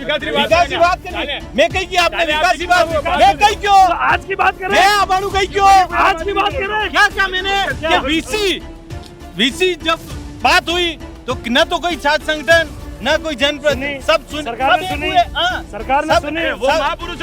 विकास की बात करें, मैं कही कि आपने विकास की बात, मैं कही क्यों आज की बात करें, मैं अबाड़ू कही क्यों आज की बात करें, क्या क्या मैंने वीसी जब बात हुई तो न तो कोई छात्र संगठन न कोई जनप्रतिनिधि सब सुन सरकार ने सुनी, सरकार ने सुनी, वो महापुरुष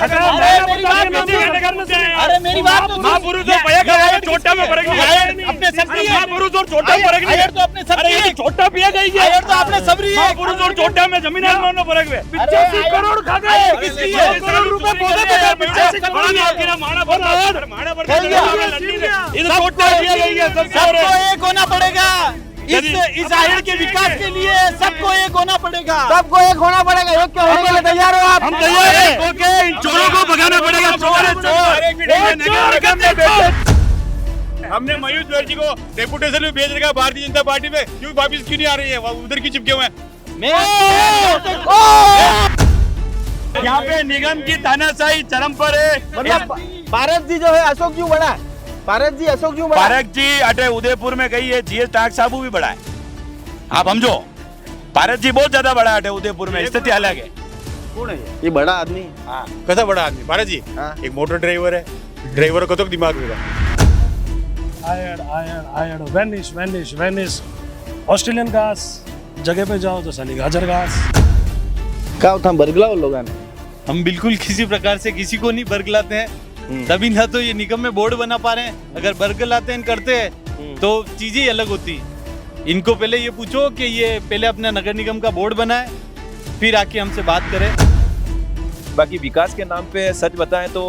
अरे मेरी बात महापुरुष और भैया का छोटा में फर्क नहीं है, अपने सबरी है महापुरुष और छोटा में फर्क नहीं है, तो अपने सबरी है छोटा पिया गई है, तो अपने सबरी है महापुरुष और छोटा में जमीन आसमान में फर्क है। 85 करोड़ खा गए, 85 करोड़ रुपए पौधे पे गए, 85 करोड़ माना पड़ता है, छोटा पिया गई है, सबको एक होना पड़ेगा इस आहिर के विकास के लिए, सबको एक होना पड़ेगा, सबको एक होना पड़ेगा। एक क्यों होने के लिए तैयार हो आप? हम तैयार हैं। ओके, इन चोरों को भगाना पड़ेगा, चोर है चोर। हमने मयूर बैनर्जी को डेपुटेशन में भेज रखा भारतीय जनता पार्टी में, क्यों वापिस क्यों नहीं आ रही है? उधर की चिपके हुए हैं। यहाँ पे निगम की तानाशाही चरम पर है। मतलब भारत जी जो है अशोक क्यों बड़ा है? भारत जी अशोक क्यों बड़ा है? पारक जी अटे उदयपुर में गई है, जीएस टाक साबू भी बड़ा है, आप समझो। भारत जी बहुत ज्यादा बड़ा है उदयपुर में, स्थिति अलग है। कौन है ये बड़ा आदमी? हाँ, कैसा बड़ा आदमी भारत जी? हाँ। एक मोटर ड्राइवर है, ड्राइवर को तो दिमाग होगा। आयड वेनिश ऑस्ट्रेलियन घास, जगह पे जाओ तो साली गाजर घास। क्या था बरगलाओ लोगों ने? हम बिल्कुल किसी प्रकार से किसी को नहीं बरगलाते हैं, तभी ना तो ये निगम में बोर्ड बना पा रहे हैं। अगर बरगलाते हैं करते हैं तो चीजें ही अलग होती। इनको पहले ये पूछो कि ये पहले अपना नगर निगम का बोर्ड बनाए, फिर आके हमसे बात करें। बाकी विकास के नाम पे सच बताएं तो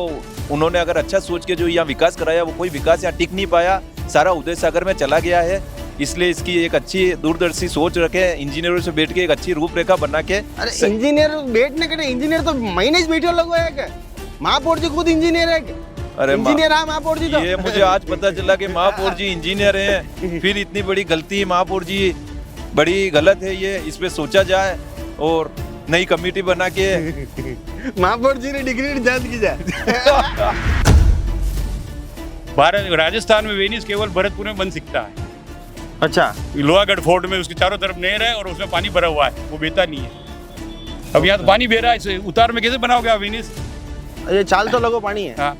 उन्होंने अगर अच्छा सोच के जो यहाँ विकास कराया, वो कोई विकास यहाँ टिक नहीं पाया, सारा उदय सागर में चला गया है। इसलिए इसकी एक अच्छी दूरदर्शी सोच रखे, इंजीनियरों से बैठ के एक अच्छी रूपरेखा बना के। अरे इंजीनियर बैठने के, इंजीनियर तो महीने से बैठे लोग है क्या? महापौर जी खुद इंजीनियर है क्या? अरे इंजीनियर है महापौर जी तो? ये मुझे आज पता चला कि महापौर जी इंजीनियर हैं। फिर इतनी बड़ी गलती महापौर जी, बड़ी गलत है ये, इस पे सोचा जाए और नई कमेटी बना के महापौर जी ने डिग्री जांच की जाए। भारत राजस्थान में वेनिस केवल भरतपुर में बन सकता है। अच्छा, लोहागढ़ फोर्ट में उसके चारों तरफ नहर है और उसमें पानी भरा हुआ है, वो बहता नहीं है। अब यहाँ तो पानी बह रहा है, इसे उतार में कैसे बनाओगे आप वेनिस? ये चाल तो लोगो पानी है। हाँ।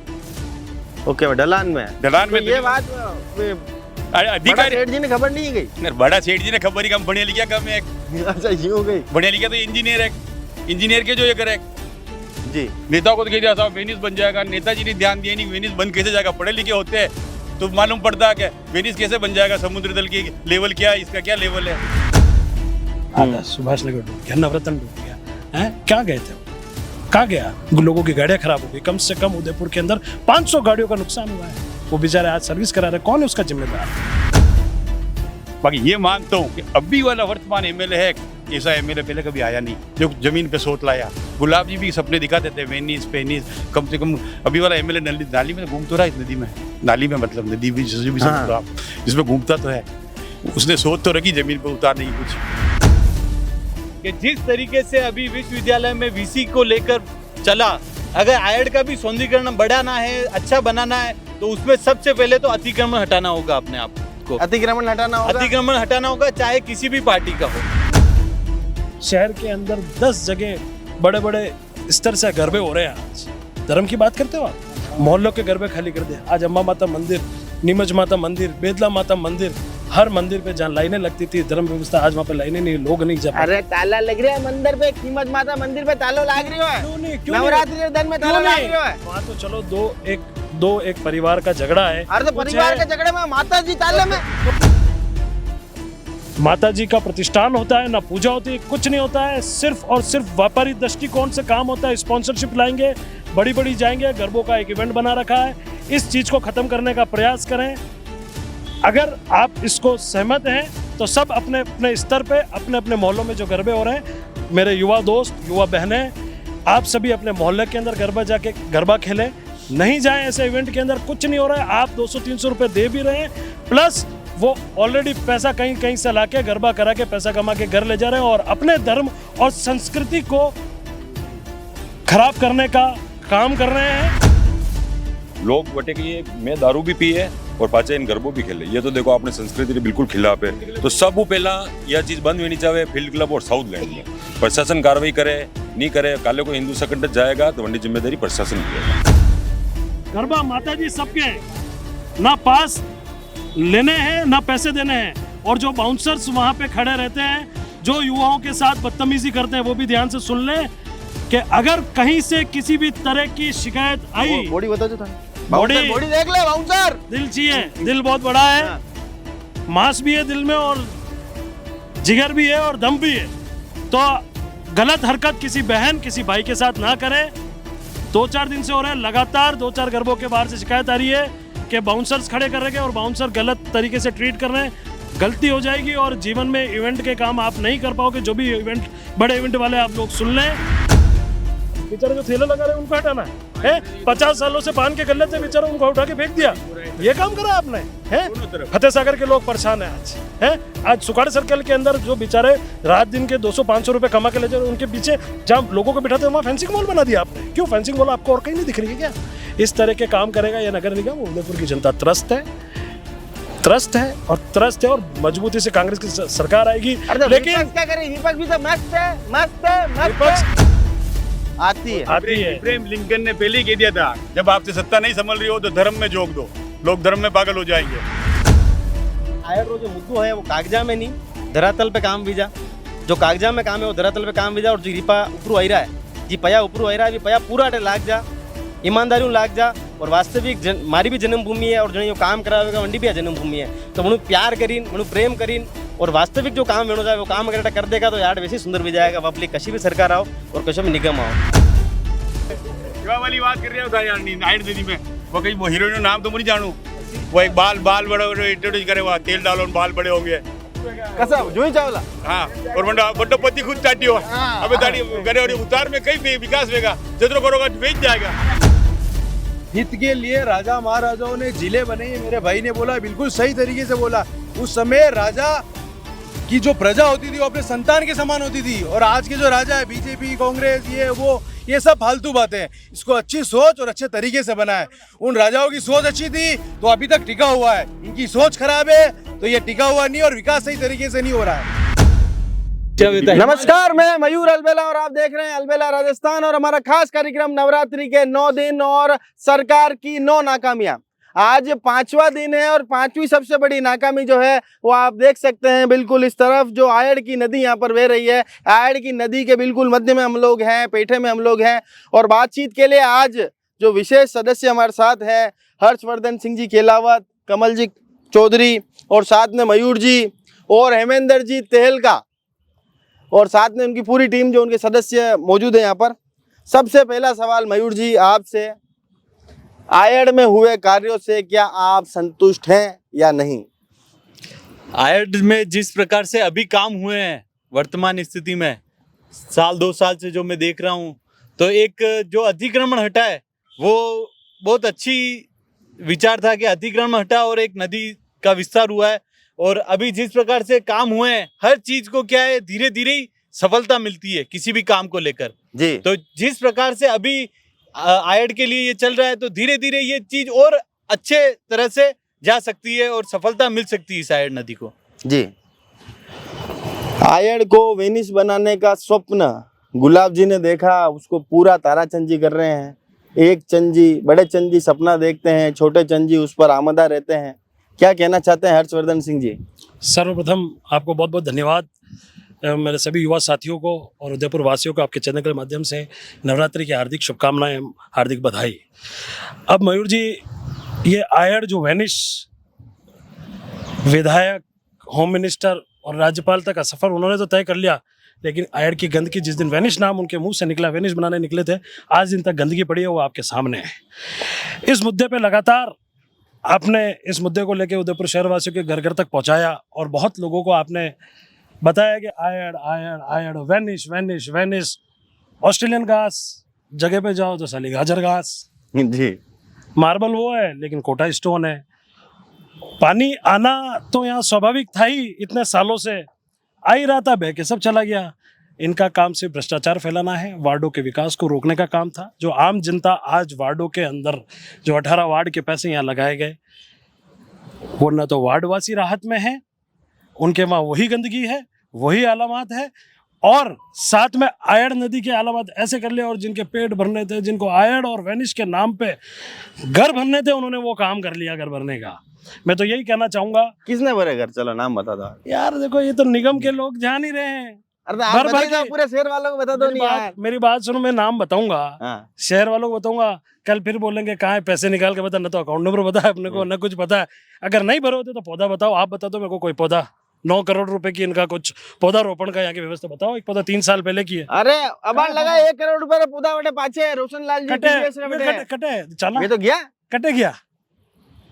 ओके, ढलान में ढलान में तो ये बात अधिकारी सेठ जी ने खबर नहीं गई। बड़ा सेठ जी ने खबर ही कम, बढ़िया लिखा कम है। अच्छा यूं गई, बढ़िया लिखा तो इंजीनियर है, इंजीनियर के जो ये करे जी। नेताओं को तो कह दिया साहब वेनिस बन जाएगा, नेताजी ने ध्यान दिया नहीं वेनिस बन कैसे जाएगा। पढ़े लिखे होते हैं तो मालूम पड़ता है कि वेनिस कैसे बन जाएगा, समुद्र तल की लेवल क्या है, इसका क्या लेवल है। आधा सुभाष नगर डूब गया, नवरत्न डूब गया है, क्या गए थे? कहाँ गया? लोगों की गाड़ियां खराब हो गई, कम से कम उदयपुर के अंदर 500 गाड़ियों का नुकसान हुआ है। वो बेचारे आज सर्विस करा रहे, कौन है उसका जिम्मेदार? बाकी ये मानता हूँ कि अभी वाला वर्तमान एमएलए है, ऐसा एमएलए पहले कभी आया नहीं जो जमीन पे सोच लाया। गुलाब जी भी सपने दिखाते थे वेनिस पेनिस, कम से कम अभी वाला एमएलए नाली में घूम तो रहा है, इस नदी में, नाली में मतलब नदी भी समझ लो आप, इसमें घूमता तो है। उसने सोच तो रखी जमीन पे उतारने की कुछ। कि जिस तरीके से अभी विश्वविद्यालय में वीसी को लेकर चला, अगर आयड का भी सौंदर्यीकरण बढ़ाना है, अच्छा बनाना है, तो उसमें सबसे पहले तो अतिक्रमण हटाना होगा अपने आप को। अतिक्रमण हटाना होगा, अतिक्रमण हटाना होगा, चाहे किसी भी पार्टी का हो। शहर के अंदर 10 जगह बड़े बड़े स्तर से गरबे हो रहे हैं। आज धर्म की बात करते हो आप, मोहल्लों के गरबे खाली कर दिए। आज अम्बा माता मंदिर, नीमच माता मंदिर, बेदला माता मंदिर, हर मंदिर पे जहाँ लाइनें लगती थी धर्म व्यवस्था, आज वहाँ पे लाइनें नहीं, लोग नहीं जा। अरे ताला लग रहा है मंदिर पे, नीमच माता मंदिर पे ताला लग रही है, नवरात्रि के दिन में ताला लग रही है। वहाँ तो चलो दो एक परिवार का झगड़ा है। अरे तो परिवार के झगड़े में माता जी ताले में, माता जी का प्रतिष्ठान होता है, ना पूजा होती है, कुछ नहीं होता है। सिर्फ और सिर्फ व्यापारी दृष्टिकोण से काम होता है। स्पॉन्सरशिप लाएंगे, बड़ी जाएंगे, गरबों का एक इवेंट बना रखा है। इस चीज को खत्म करने का प्रयास करें। अगर आप इसको सहमत हैं तो सब अपने अपने स्तर पे, अपने अपने मोहल्लों में जो गरबे हो रहे हैं, मेरे युवा दोस्त, युवा बहनें, आप सभी अपने मोहल्ले के अंदर गरबा खेलें। नहीं जाएं ऐसे इवेंट के अंदर, कुछ नहीं हो रहा है। आप 200-300 रुपए दे भी रहे हैं, प्लस वो ऑलरेडी पैसा कहीं से लाके गरबा करा के पैसा कमा के घर ले जा रहे हैं और अपने धर्म और संस्कृति को खराब करने का काम कर रहे हैं। लोग बटे कि मैं दारू भी पिए और पाचे इन गरबो भी खेले। ये तो देखो आपने संस्कृति के बिल्कुल खिलाफ है। तो सब पहला यह चीज बंद होनी चाहिए फील्ड क्लब और साउथ लैंड में। प्रशासन कार्रवाई करे नहीं करे, काले को हिंदू संगठन जाएगा तो वही जिम्मेदारी प्रशासन की है। गरबा माता जी सबके हैं, ना पास लेने हैं ना पैसे देने हैं। और जो बाउंसर्स वहाँ पे खड़े रहते हैं, जो युवाओं के साथ बदतमीजी करते हैं, वो भी ध्यान से सुन लें कि अगर कहीं से किसी भी तरह की शिकायत आई, बॉडी बता दो था, बॉडी बॉडी देख ले बाउंसर। दिल चाहिए, दिल बहुत बड़ा है, मांस भी है दिल में और जिगर भी है और दम भी है। तो गलत हरकत किसी बहन किसी भाई के साथ ना करें। 2-4 दिन से हो रहा है, लगातार 2-4 गरबों के बाहर से शिकायत आ रही है कि बाउंसर्स खड़े कर रहे हैं और बाउंसर गलत तरीके से ट्रीट कर रहे हैं। गलती हो जाएगी और जीवन में इवेंट के काम आप नहीं कर पाओगे। जो भी इवेंट बड़े इवेंट वाले आप लोग सुन लें, बेचारे जो ठेले लगा रहे हैं उनको हटाना है। 50 सालों से पान के गल्ले थे बेचारे, उनको उठा के फेंक दिया। ये काम करा आपने है। फतेह सागर के लोग परेशान हैं आज है। आज सुखाड़ सर्कल के अंदर जो बेचारे रात दिन के 200-500 रुपए कमा के ले जा रहे, उनके पीछे जहाँ लोगों को बिठाते वहाँ फेंसिंग वॉल बना दिया आपने। क्यों फेंसिंग वॉल आपको और कहीं नहीं दिख रही है क्या? इस तरह के काम करेगा ये नगर निगम। उदयपुर की जनता त्रस्त है और मजबूती से कांग्रेस की सरकार आएगी। लेकिन क्या करें, विपक्ष भी तो मस्त है। आती है। इब्राहिम लिंकन ने पहले ही कह दिया था, जब आपसे सत्ता नहीं संभल रही हो तो धर्म में झोंक दो, लोग धर्म में पागल हो जाएंगे। आयर जो मुद्दो है वो कागजा में नहीं, धरातल पे काम बीजा। जो कागजा में काम है वो धरातल पे काम बीजा। और जो रिपा उपरू आई रहा है, जी पया उपरू आई रहा है, पया पूरा लाग जा, ईमानदारी लाग जा। और वास्तविक मारी भी जन्मभूमि है और जो काम करावेगा वंडी भी जन्मभूमि है। तो मनु प्यार करीन, मनु प्रेम करीन और वास्तविक जो काम वेणो जाए वो काम अगर कर देगा तो यार वैसे सुंदर भी जाएगा। वापली कशी भी सरकार आओ और कशो भी निगम आओ। वाली बात कर रहे हो यार नाइट दीदी में वो कहीं वो हीरोइन नाम तो मुझे जानू, वो एक बाल बड़े इंट्रोड्यूस करे, वहाँ तेल डालो बाल बड़े होंगे कसम जूही चावला। हाँ और बड्डो पति खुद चाटी हो अबे दाढ़ी करे और उतार में कहीं विकास होगा, जितना करोगा बेच जाएगा। हित के लिए राजा महाराजाओं ने जिले बने, मेरे भाई ने बोला बिल्कुल सही तरीके से बोला। उस समय राजा की जो प्रजा होती थी वो अपने संतान के समान होती थी। और आज के जो राजा है बीजेपी कांग्रेस ये सब फालतू बातें हैं। इसको अच्छी सोच और अच्छे तरीके से बनाए। उन राजाओं की सोच अच्छी थी तो अभी तक टिका हुआ है, इनकी सोच खराब है तो ये टिका हुआ नहीं और विकास सही तरीके से नहीं हो रहा है। नमस्कार, मैं मयूर अलबेला और आप देख रहे हैं अलबेला राजस्थान और हमारा खास कार्यक्रम नवरात्रि के 9 दिन और सरकार की 9 नाकामियां। आज 5वां दिन है और 5वीं सबसे बड़ी नाकामी जो है वो आप देख सकते हैं बिल्कुल इस तरफ जो आयड़ की नदी यहाँ पर बह रही है। आयड़ की नदी के बिल्कुल मध्य में हम लोग हैं, पेठे में हम लोग हैं और बातचीत के लिए आज जो विशेष सदस्य हमारे साथ है हर्षवर्धन सिंह जी केलावत, कमल जी चौधरी और साथ में मयूर जी और हेमेंद्र जी तेहलका और साथ में उनकी पूरी टीम जो उनके सदस्य मौजूद है यहाँ पर। सबसे पहला सवाल मयूर जी आपसे, आयड़ में हुए कार्यों से क्या आप संतुष्ट हैं या नहीं? आयड़ में जिस प्रकार से अभी काम हुए हैं वर्तमान स्थिति में, 1-2 साल से जो मैं देख रहा हूँ, तो एक जो अतिक्रमण हटा है वो बहुत अच्छी विचार था कि अतिक्रमण हटा और एक नदी का विस्तार हुआ है। और अभी जिस प्रकार से काम हुए हैं, हर चीज को क्या है धीरे धीरे ही सफलता मिलती है किसी भी काम को लेकर जी। तो जिस प्रकार से अभी आयड़ के लिए ये चल रहा है तो धीरे धीरे ये चीज और अच्छे तरह से जा सकती है और सफलता मिल सकती है इस आयड़ नदी को जी। आयड़ को वेनिस बनाने का स्वप्न गुलाब जी ने देखा, उसको पूरा ताराचंद जी कर रहे हैं। एक चंद जी, बड़े चंद जी सपना देखते हैं, छोटे चंद जी उस पर आमदा रहते हैं। क्या कहना चाहते हैं हर्षवर्धन सिंह जी? सर्वप्रथम आपको बहुत बहुत धन्यवाद, मेरे सभी युवा साथियों को और उदयपुर वासियों को आपके चैनल के माध्यम से नवरात्रि की हार्दिक शुभकामनाएं, हार्दिक बधाई। अब मयूर जी, ये आयड़ जो वेनिस विधायक, होम मिनिस्टर और राज्यपाल तक का सफ़र उन्होंने तो तय कर लिया, लेकिन आयड़ की गंदगी जिस दिन वेनिस नाम उनके मुंह से निकला, वेनिस बनाने निकले थे, आज दिन तक गंदगी पड़ी है वो आपके सामने है। इस मुद्दे पे लगातार आपने इस मुद्दे को लेकर उदयपुर शहरवासियों के घर घर तक पहुंचाया और बहुत लोगों को आपने बताया कि Ayad Ayad Ayad, Venice Venice Venice, Australian घास, जगह पे जाओ तो साली गाजर घास जी, मार्बल वो है लेकिन कोटा स्टोन है। पानी आना तो यहाँ स्वाभाविक था ही, इतने सालों से आ ही रहा था, बह के सब चला गया। इनका काम सिर्फ भ्रष्टाचार फैलाना है, वार्डों के विकास को रोकने का काम था। जो आम जनता आज वार्डों के अंदर जो 18 वार्ड के पैसे यहाँ लगाए गए, वो न तो वार्डवासी राहत में है, उनके वहाँ वही गंदगी है, वही अलामत है, और साथ में आयड़ नदी के अलामत ऐसे कर लिया, और जिनके पेट भरने थे, जिनको आयड़ और वेनिश के नाम पे घर भरने थे, उन्होंने वो काम कर लिया घर भरने का। मैं तो यही कहना चाहूंगा। किसने भरे घर? चलो नाम बता दो यार देखो, ये तो निगम के लोग जान ही रहे हैं। अरे आप भर बताइए के- तो पूरे शहर वालों को बता दो। नहीं यार, मेरी बात सुनो, मैं नाम बताऊंगा, हाँ। शहर वालों को बताऊंगा, कल फिर बोलेंगे कहाँ है पैसे निकाल के बता, न तो अकाउंट नंबर पता है अपने को, न कुछ पता है। अगर नहीं भरे होते तो पौधा बताओ, आप बता दो मेरे को कोई पौधा। 9 करोड़ रुपए की इनका कुछ पौधा रोपण का यहाँ की व्यवस्था बताओ, एक पौधा 3 साल पहले की है। अरे अब लगा 1 करोड़ रुपए रे पौधा बटे पाछे रोशन लाल जी कटे TVS रे बटे। कटे चला, ये तो गया कटे गया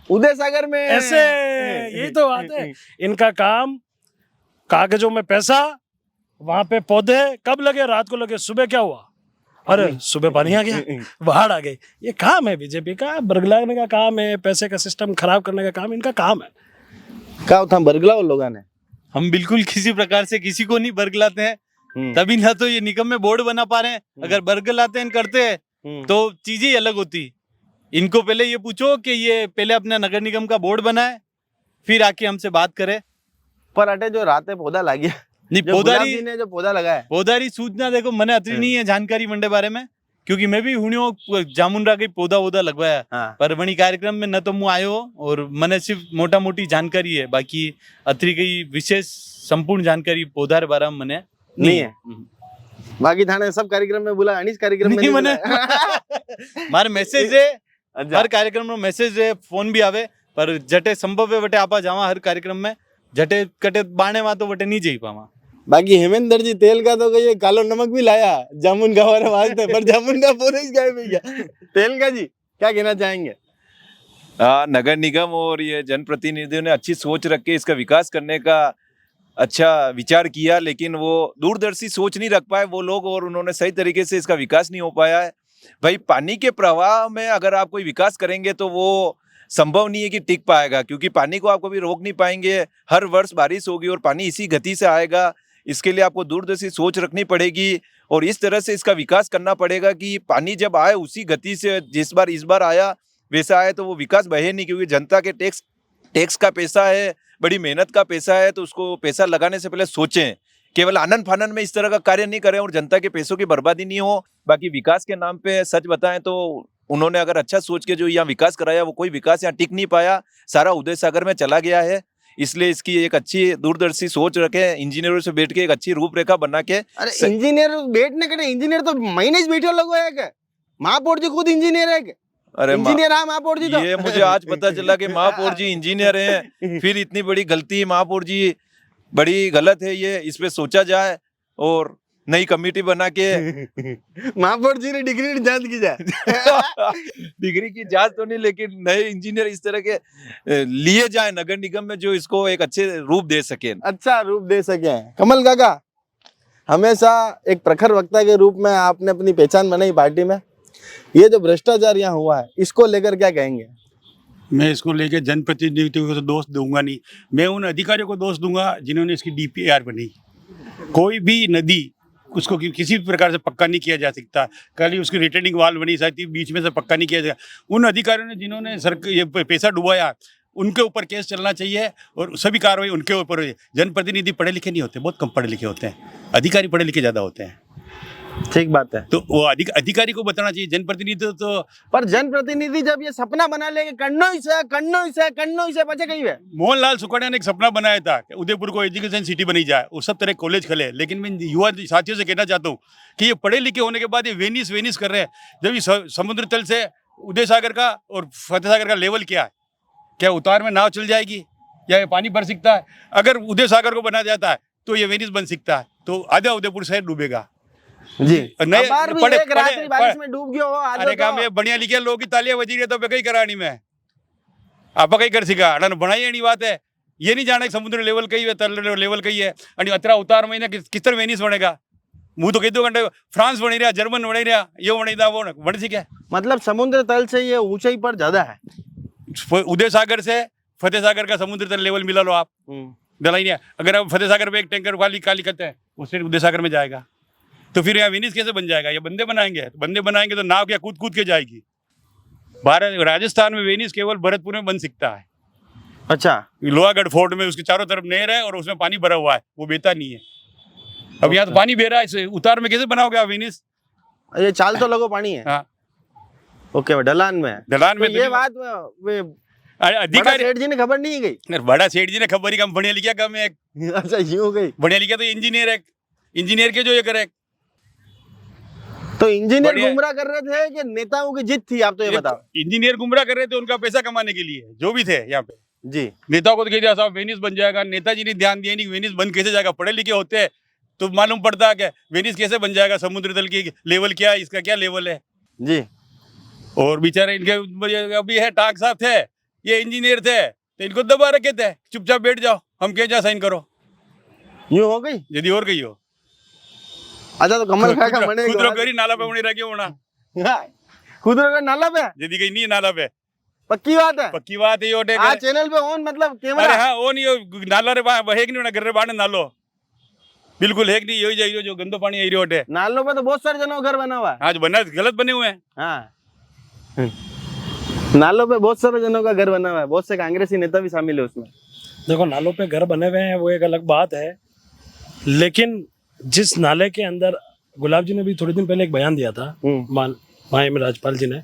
उदय सागर में ऐसे। यही तो बात है इनका काम। कागजों में पैसा, वहां पे पौधे कब लगे? रात को लगे। सुबह क्या हुआ? अरे सुबह पानी आ गया, बाढ़ आ गई। ये काम है बीजेपी का, बरगलाने का काम है, पैसे का सिस्टम खराब करने का काम इनका काम है। क्या था बरगला उन लोगों ने? हम बिल्कुल किसी प्रकार से किसी को नहीं बरगलाते हैं, तभी ना तो ये निगम में बोर्ड बना पा रहे हैं। अगर बरगलाते हैं, करते हैं तो चीजें ही अलग होती। इनको पहले ये पूछो कि ये पहले अपना नगर निगम का बोर्ड बनाए, फिर आके हमसे बात करे। पर अटे जो रात में पौधा लग गया, नहीं जो गुलाब पौधारी जी ने जो पौधा लगाया, पौधारी सूचना देखो मने अतरी नहीं है जानकारी मंडे बारे में, क्योंकि मैं भी हुणियो जामुनरा के पौधा वोधा लगवाया। हाँ। पर वही कार्यक्रम में न तो मुँह आयो, और मने सिर्फ मोटा मोटी जानकारी है, बाकी अतरी कई विशेष संपूर्ण जानकारी पौधार बारे में मने नहीं है। बाकी थाने सब कार्यक्रम में बोला, अनिस कार्यक्रम में नहीं नहीं मने बोला। मारे मैसेज है, अच्छा। हर कार्यक्रम में मैसेज है, फोन भी आवे, पर जटे संभव है वटे आपा जावा हर कार्यक्रम में, जटे कटे बाणे वा तो वटे नहीं जाई पावा। बाकी हेमेंद्र जी तेल का तो कहिए कालो नमक भी लाया जामुन का वाले वास्ते, पर जामुन का पूरा ही गायब हो गया। तेल का जी क्या कहना चाहेंगे? नगर निगम और ये जनप्रतिनिधियों ने अच्छी सोच रख के इसका विकास करने का अच्छा विचार किया, लेकिन वो दूरदर्शी सोच नहीं रख पाए वो लोग, और उन्होंने सही तरीके से इसका विकास नहीं हो पाया है। भाई पानी के प्रवाह में अगर आप कोई विकास करेंगे तो वो संभव नहीं है कि टिक पाएगा, क्योंकि पानी को आप कभी रोक नहीं पाएंगे। हर वर्ष बारिश होगी और पानी इसी गति से आएगा। इसके लिए आपको दूरदर्शी सोच रखनी पड़ेगी और इस तरह से इसका विकास करना पड़ेगा कि पानी जब आए उसी गति से, जिस बार इस बार आया वैसा आए, तो वो विकास बहे नहीं, क्योंकि जनता के टैक्स का पैसा है, बड़ी मेहनत का पैसा है, तो उसको पैसा लगाने से पहले सोचें। केवल आनंद फानन में इस तरह का कार्य नहीं करें और जनता के पैसों की बर्बादी नहीं हो। बाकी विकास के नाम पे सच बताएं तो उन्होंने अगर अच्छा सोच के जो यहाँ विकास कराया, वो कोई विकास यहाँ टिक नहीं पाया, सारा उदय सागर में चला गया है। इसलिए इसकी एक अच्छी दूरदर्शी सोच रखें, इंजीनियरों से बैठ के एक अच्छी रूपरेखा बना के। अरे इंजीनियर बैठने के इंजीनियर तो महीने से बैठे लोग है क्या? महापौर जी खुद इंजीनियर है क्या? अरे इंजीनियर हाँ महापौर जी तो। ये मुझे आज पता चला कि महापौर जी इंजीनियर हैं, फिर इतनी बड़ी गलती महापौर जी, बड़ी गलत है ये। इस पे सोचा जाए और नई कमेटी बना के महापौर जी ने डिग्री जांच की जाए। डिग्री की जांच तो नहीं, लेकिन नए इंजीनियर इस तरह के लिए जाए नगर निगम में जो इसको एक अच्छे रूप दे सके, अच्छा रूप दे सके। कमल काका, हमेशा एक प्रखर वक्ता के रूप में आपने अपनी पहचान बनाई पार्टी में। ये जो भ्रष्टाचार यहाँ हुआ है, इसको लेकर क्या कहेंगे? मैं इसको लेके जनप्रतिनिधियों को तो दोष दूंगा नहीं, मैं उन अधिकारियों को दोष दूंगा जिन्होंने इसकी DPR बनी। कोई भी नदी उसको किसी भी प्रकार से पक्का नहीं किया जा सकता। कल ही उसकी रिटेनिंग वाल बनी, शायद बीच में से पक्का नहीं किया जाएगा। उन अधिकारियों ने जिन्होंने ये पैसा डुबाया, उनके ऊपर केस चलना चाहिए और सभी कार्रवाई उनके ऊपर हो। जनप्रतिनिधि पढ़े लिखे नहीं होते, बहुत कम पढ़े लिखे होते हैं, अधिकारी पढ़े लिखे ज़्यादा होते हैं। ठीक बात है। तो वो अधिकारी को बताना चाहिए, जनप्रतिनिधि तो। पर जनप्रतिनिधि जब ये सपना बना लेंगे कन्नौज से बचे कहीं है। मोहनलाल सुखाड़िया ने एक सपना बनाया था कि उदयपुर को एजुकेशन सिटी बनी जाए, उस सब तरह कॉलेज खुले। लेकिन मैं युवा साथियों से कहना चाहता हूँ कि ये पढ़े लिखे होने के बाद ये वेनिस कर रहे हैं। जब ये समुद्र तल से उदय सागर का और फतेह सागर का लेवल क्या है, क्या उतार में नाव चल जाएगी या ये पानी भर सकता है? अगर उदय सागर को बनाया जाता है तो ये वेनिस बन सकता है, तो आधा उदयपुर शहर डूबेगा जी। नहीं पढ़े एक रात्रि बारिश में डूब गया हो। अरे काम ये बढ़िया लिखे लोग की तालियां बजी रही तो कहीं करानी में आप कहीं कर सिका अड़ा बनाई नहीं बात है। ये नहीं जाना समुद्र लेवल कही है, तल लेवल कही है, अतरा उतार महीने किस तरह वेनिस बनेगा? मुँह तो कही 2 घंटे फ्रांस बनी रहा, जर्मन बनी रहा, ये बनी था वो बन सिका। मतलब समुद्र तल से ये ऊंचाई पर ज्यादा है। उदय सागर से फतेह सागर का समुद्र तल लेवल मिला लो आप, डलाई नहीं। अगर आप फतेह सागर पे एक टैंकर वाली काली करते हैं, उससे उदय सागर में जाएगा, तो फिर यहाँ वेनिस कैसे बन जाएगा? ये बंदे बनाएंगे, बंदे बनाएंगे तो नाव क्या कूद कूद के जाएगी। भारत राजस्थान में वेनिस केवल भरतपुर में बन सकता है। अच्छा, लोहागढ़ फोर्ट में उसके चारों तरफ नहर है और उसमें पानी भरा हुआ है, वो बहता नहीं है। अब यहाँ तो पानी बह रहा है, इसे उतार में कैसे बनाओगे आप वेनिस? ये चाल तो लगो पानी है। हाँ, ओके, ढलान में है। ढलान में तो तो ये नहीं- बात बड़ा अधिकारी सेठ जी ने खबर नहीं गई। अरे बड़ा सेठ जी ने खबर ही कम, बढ़िया लिखा कम है। अच्छा, यूं गई। बढ़िया लिखा तो इंजीनियर है, इंजीनियर के जो ये करे। तो इंजीनियर बढ़िया। गुमराह कर रहे थे कि नेताओं की जिद थी, आप तो ये बताओ। इंजीनियर गुमराह कर रहे थे उनका पैसा कमाने के लिए, जो भी थे यहाँ पे। जी, नेताओं को तो कह दिया साहब वेनिस बन जाएगा, नेताजी ने ध्यान दिया नहीं वेनिस बन कैसे जाएगा। पढ़े लिखे होते हैं तो मालूम पड़ता है कि वेनिस कैसे बन जाएगा, समुद्र तल की लेवल क्या है, इसका क्या लेवल है। जी। और बेचारे इनके अभी है टाक साहब थे, ये इंजीनियर थे, तो इनको दबा रखे थे, चुपचाप बैठ जाओ, हम क्या जा साइन करो, यूं हो गई। यदि और कही हो। अच्छा, तो कमल खा का बने खुदरो करी नाला पे होने रखे होना, खुद का नाला पे यदि कहीं नहीं नाला पे, पक्की बात है। पक्की बात है ये ओटे आज चैनल पे ऑन मतलब अरे कैमरा। हाँ वो नहीं हो नाला रे है कि नहीं घर रे बाढ़ नालो बिल्कुल है कि नहीं, यही जाइए जो गंदो पानी आई होटे। नालों पे तो बहुत सारे जनों का घर बना हुआ है। आज बना गलत बने हुए हैं। हाँ, नालों पे बहुत सारे जनों का घर बना हुआ है, बहुत से कांग्रेसी नेता भी शामिल है उसमें। देखो, नालों पे घर बने हुए हैं वो एक अलग बात है, लेकिन जिस नाले के अंदर गुलाब जी ने भी थोड़े दिन पहले एक बयान दिया था, माननीय राज्यपाल जी ने,